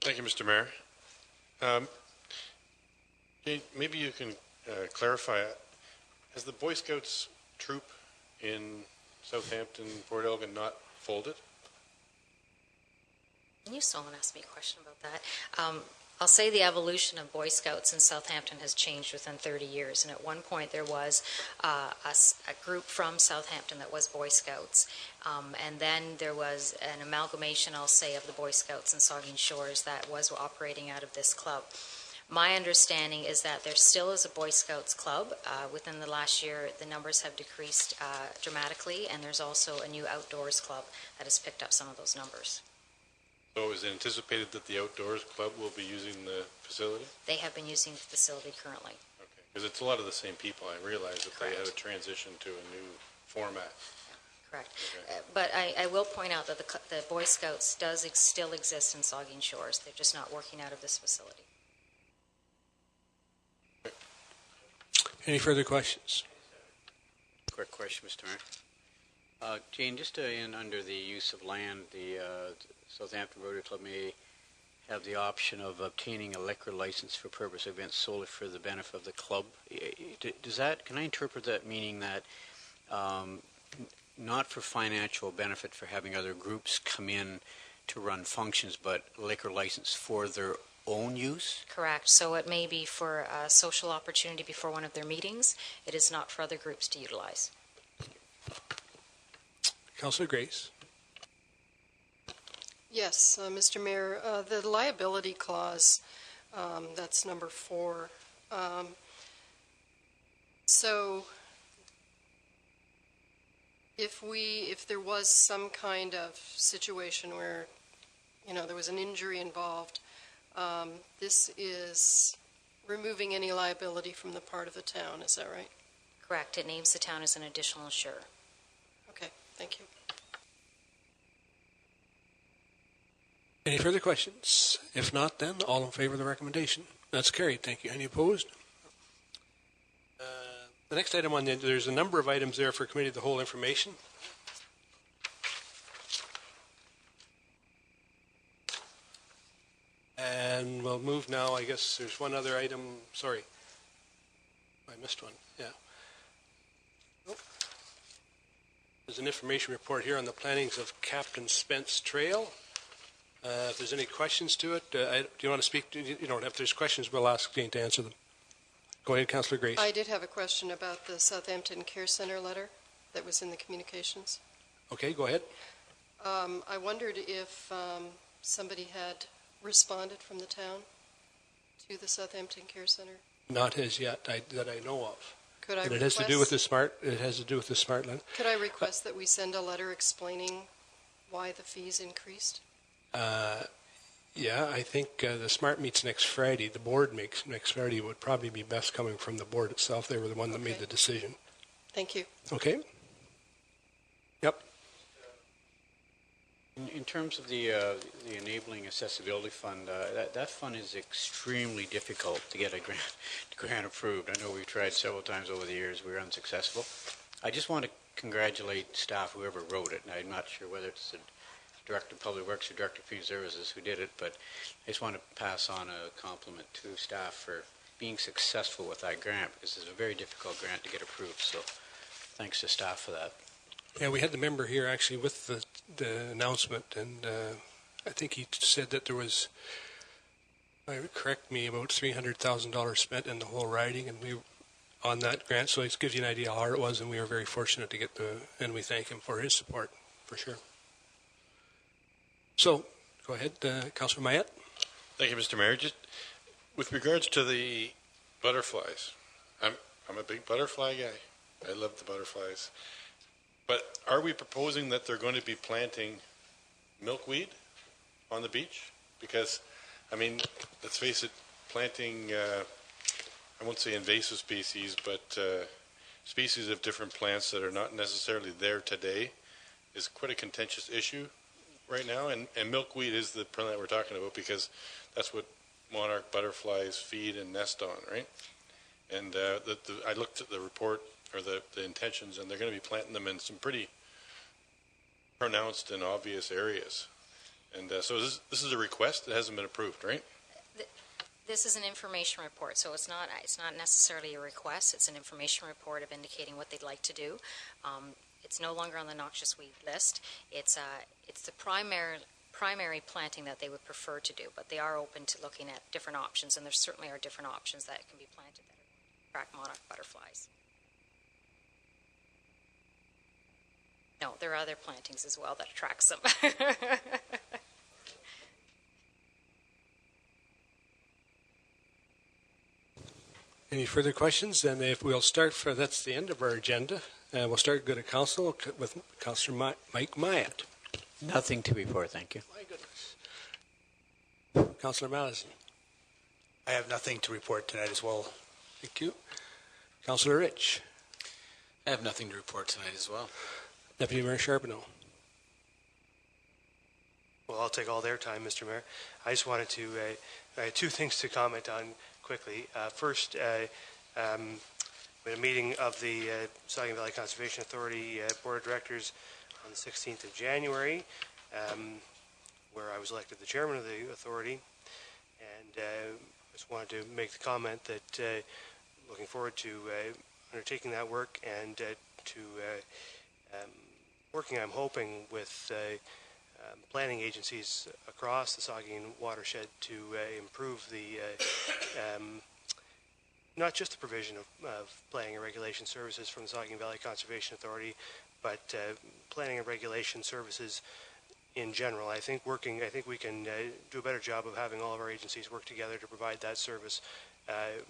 Thank you, Mr. Mayor. Jane, maybe you can clarify, has the Boy Scouts troop in Southampton, Port Elgin not folded? I knew someone asked me a question about that. I'll say the evolution of Boy Scouts in Southampton has changed within 30 years. And at one point there was a group from Southampton that was Boy Scouts. And then there was an amalgamation, I'll say, of the Boy Scouts in Saugeen Shores that was operating out of this club. My understanding is that there still is a Boy Scouts club. Within the last year, the numbers have decreased dramatically, and there's also a new outdoors club that has picked up some of those numbers. So is it anticipated that the outdoors club will be using the facility? They have been using the facility currently. Okay, because it's a lot of the same people. I realize that Correct. they had a transition to a new format. Correct. Okay. But I will point out that the Boy Scouts still exist in Saugeen Shores. They're just not working out of this facility. Any further questions? Quick question, Mr. Mayor. Jane, just in under the use of land, the Southampton Rotary Club may have the option of obtaining a liquor license for purpose events solely for the benefit of the club. Does that? Can I interpret that meaning that not for financial benefit for having other groups come in to run functions, but liquor license for their own use? Correct. So it may be for a social opportunity before one of their meetings. It is not for other groups to utilize. Councillor Grace. Yes, Mr. Mayor, the liability clause, that's number 4. So if there was some kind of situation where, there was an injury involved, this is removing any liability from the part of the town, is that right? Correct. It names the town as an additional insurer. Okay, thank you. Any further questions? If not, then all in favor of the recommendation. That's carried. Thank you. Any opposed? The next item on the agenda, there's a number of items there for committee of the whole information. And we'll move now, I guess there's one other item, sorry. I missed one, yeah. Nope. There's an information report here on the plantings of Captain Spence Trail. If there's any questions to it, do you want to speak? You don't. If there's questions, we'll ask Jane to answer them. Go ahead, Councillor Grace. I did have a question about the Southampton Care Centre letter that was in the communications. Okay, go ahead. I wondered if somebody had responded from the town to the Southampton Care Centre. Not as yet, that I know of. Could I But request, it has to do with the smart. It has to do with the smart land. Could I request that we send a letter explaining why the fees increased? Yeah, I think the smart meets next Friday. The board makes next Friday. It would probably be best coming from the board itself. They were the one that made the decision. Thank you. Okay. Yep. In terms of the Enabling Accessibility Fund, that fund is extremely difficult to get a grant approved. I know we've tried several times over the years. We were unsuccessful. I just want to congratulate staff, whoever wrote it. And I'm not sure whether it's the Director of Public Works or Director of Community Services who did it, but I just want to pass on a compliment to staff for being successful with that grant, because it's a very difficult grant to get approved. So thanks to staff for that. Yeah, we had the member here actually with the announcement, and I think he said that there was, correct me, about $300,000 spent in the whole riding, and we on that grant. So it gives you an idea how hard it was, and we were very fortunate to get and we thank him for his support, for sure. So, go ahead, Councillor Mayette. Thank you, Mr. Mayor. Just with regards to the butterflies, I'm a big butterfly guy. I love the butterflies. But are we proposing that they're going to be planting milkweed on the beach? Because, I mean, let's face it, planting, I won't say invasive species, but species of different plants that are not necessarily there today is quite a contentious issue right now. And milkweed is the plant that we're talking about, because that's what monarch butterflies feed and nest on, right? And I looked at the report, or the intentions, and they're going to be planting them in some pretty pronounced and obvious areas. And so this is a request that hasn't been approved, right? This is an information report, so it's not necessarily a request. It's an information report of indicating what they'd like to do. It's no longer on the noxious weed list. It's the primary planting that they would prefer to do, but they are open to looking at different options, and there certainly are different options that can be planted that attract monarch butterflies. No, there are other plantings as well that attracts them. Any further questions? Then if we'll start that's the end of our agenda. We'll start go to council with Councillor Mike Myatt. Nothing to report, thank you. My goodness. Councillor Malazny. I have nothing to report tonight as well. Thank you. Councillor Rich. I have nothing to report tonight as well. Deputy Mayor Charbonneau. Well, I'll take all their time, Mr. Mayor. I just wanted to, I had two things to comment on quickly. First, we had a meeting of the Sauget Valley Conservation Authority Board of Directors on the 16th of January, where I was elected the chairman of the authority. And I just wanted to make the comment that looking forward to undertaking that work and to working, I'm hoping, with planning agencies across the Saugeen watershed to improve the not just the provision of planning and regulation services from the Saugeen Valley Conservation Authority, but planning and regulation services in general. I think we can do a better job of having all of our agencies work together to provide that service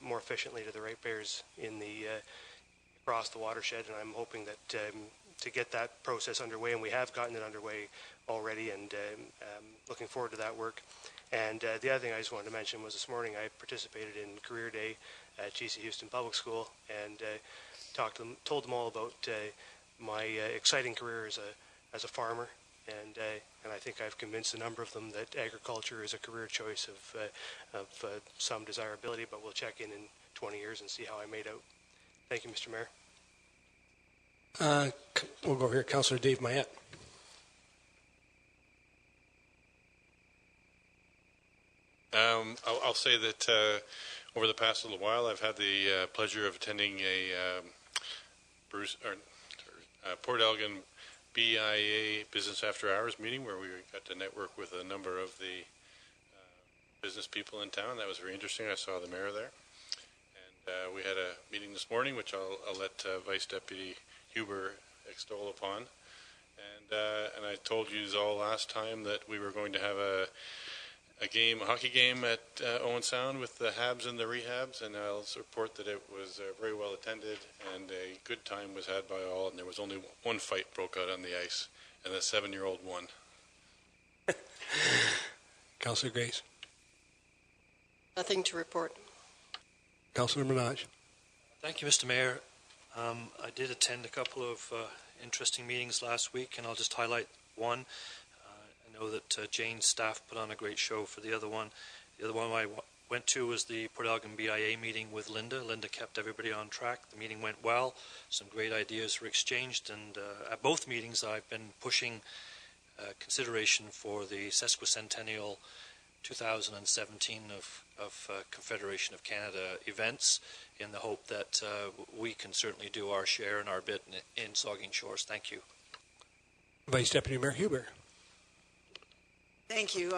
more efficiently to the ratepayers in the across the watershed, and I'm hoping that to get that process underway, and we have gotten it underway already, and looking forward to that work. And the other thing I just wanted to mention was this morning I participated in Career Day at GC Houston Public School, and told them all about my exciting career as a farmer, and I think I've convinced a number of them that agriculture is a career choice of some desirability, but we'll check in 20 years and see how I made out. Thank you, Mr. Mayor. We'll go over here, Councillor Dave Mayette. I'll say that over the past little while, I've had the pleasure of attending a Port Elgin BIA Business After Hours meeting where we got to network with a number of the business people in town. That was very interesting. I saw the mayor there. And we had a meeting this morning, which I'll let Vice Deputy Huber extol upon. And I told you all last time that we were going to have a hockey game at Owen Sound with the Habs and the Rehabs, and I'll report that it was very well attended, and a good time was had by all, and there was only one fight broke out on the ice, and the 7-year-old won. Councillor Grace. Nothing to report. Councillor Minaj. Thank you, Mr. Mayor. I did attend a couple of interesting meetings last week, and I'll just highlight one. I know that Jane's staff put on a great show for the other one. The other one I went to was the Port Elgin BIA meeting with Linda. Linda kept everybody on track. The meeting went well. Some great ideas were exchanged, and at both meetings I've been pushing consideration for the sesquicentennial 2017 of Confederation of Canada events, in the hope that we can certainly do our share and our bit in Saugeen Shores. Thank you. Vice Deputy Mayor Huber. Thank you.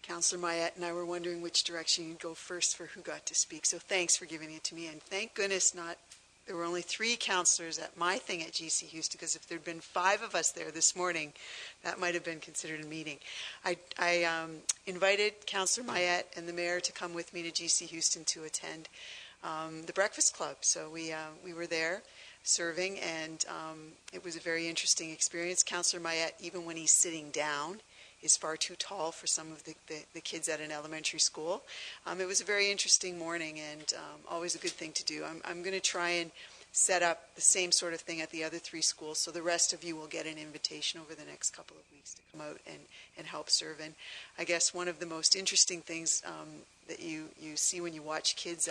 Councillor Mayette and I were wondering which direction you'd go first for who got to speak, so thanks for giving it to me. And thank goodness there were only 3 councillors at my thing at GC Houston, because if there'd been 5 of us there this morning, that might have been considered a meeting. I invited Councillor Mayette and the mayor to come with me to GC Houston to attend the Breakfast Club. So we were there serving, and it was a very interesting experience. Councillor Mayette, even when he's sitting down, is far too tall for some of the kids at an elementary school. It was a very interesting morning, and always a good thing to do. I'm going to try and set up the same sort of thing at the other 3 schools, so the rest of you will get an invitation over the next couple of weeks to come out and help serve. And I guess one of the most interesting things that you see when you watch kids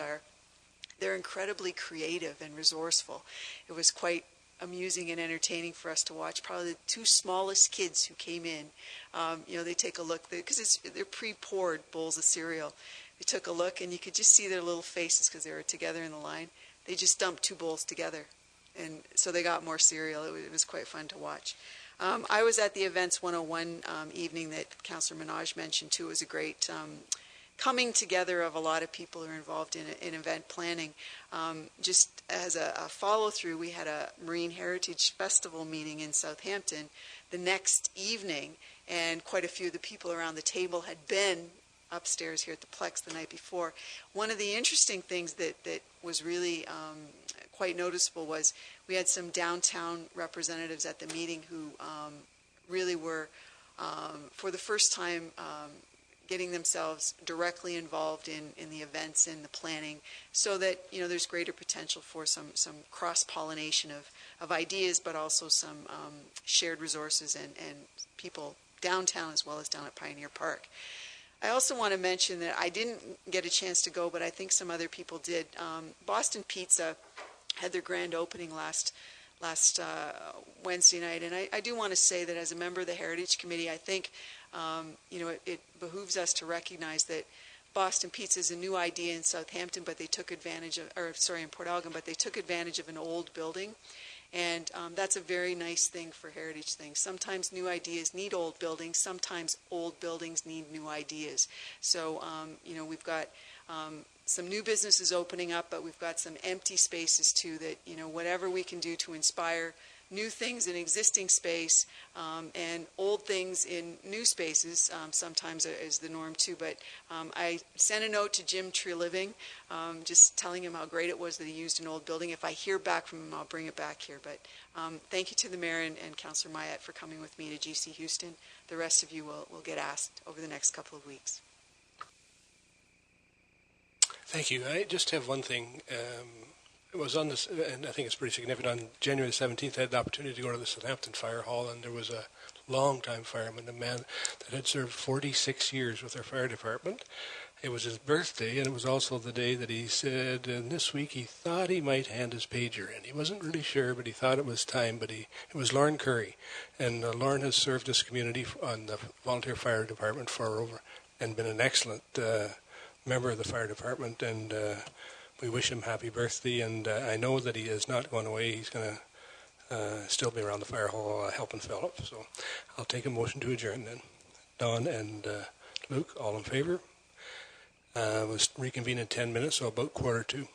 they're incredibly creative and resourceful. It was quite amusing and entertaining for us to watch. Probably the 2 smallest kids who came in, they take a look, because they're pre-poured bowls of cereal. They took a look, and you could just see their little faces because they were together in the line. They just dumped 2 bowls together, and so they got more cereal. It was quite fun to watch. I was at the Events 101 evening that Councillor Minaj mentioned too. It was a great coming together of a lot of people who are involved in event planning. Just as a follow-through, we had a Marine Heritage Festival meeting in Southampton the next evening, and quite a few of the people around the table had been upstairs here at the Plex the night before. One of the interesting things that was really quite noticeable was we had some downtown representatives at the meeting who really were, for the first time, getting themselves directly involved in the events and the planning, so that there's greater potential for some cross-pollination of ideas, but also some shared resources and people downtown as well as down at Pioneer Park. I also want to mention that I didn't get a chance to go, but I think some other people did. Boston Pizza had their grand opening last Wednesday night, and I do want to say that as a member of the Heritage Committee, I think it behooves us to recognize that Boston Pizza is a new idea in Southampton, but they took advantage of, in Port Elgin, but they took advantage of an old building, and that's a very nice thing for heritage things. Sometimes new ideas need old buildings. Sometimes old buildings need new ideas. So we've got some new businesses opening up, but we've got some empty spaces too that, whatever we can do to inspire new things in existing space and old things in new spaces sometimes is the norm too. But I sent a note to Jim Treliving just telling him how great it was that he used an old building. If I hear back from him, I'll bring it back here. But thank you to the mayor and Councillor Mayette for coming with me to GC Houston. The rest of you will get asked over the next couple of weeks. Thank you. I just have one thing. It was on this, and I think it's pretty significant. On January 17th, I had the opportunity to go to the Southampton Fire Hall, and there was a long-time fireman, a man that had served 46 years with our fire department. It was his birthday, and it was also the day that he said, and this week he thought he might hand his pager in. He wasn't really sure, but he thought it was time. But it was Lorne Curry, and Lorne has served this community on the volunteer fire department for over and been an excellent member of the fire department, and we wish him happy birthday, and I know that he is not going away. He's going to still be around the fire hall helping Philip. So I'll take a motion to adjourn then. Don and Luke, all in favor? We'll reconvene in 10 minutes, so about 1:45.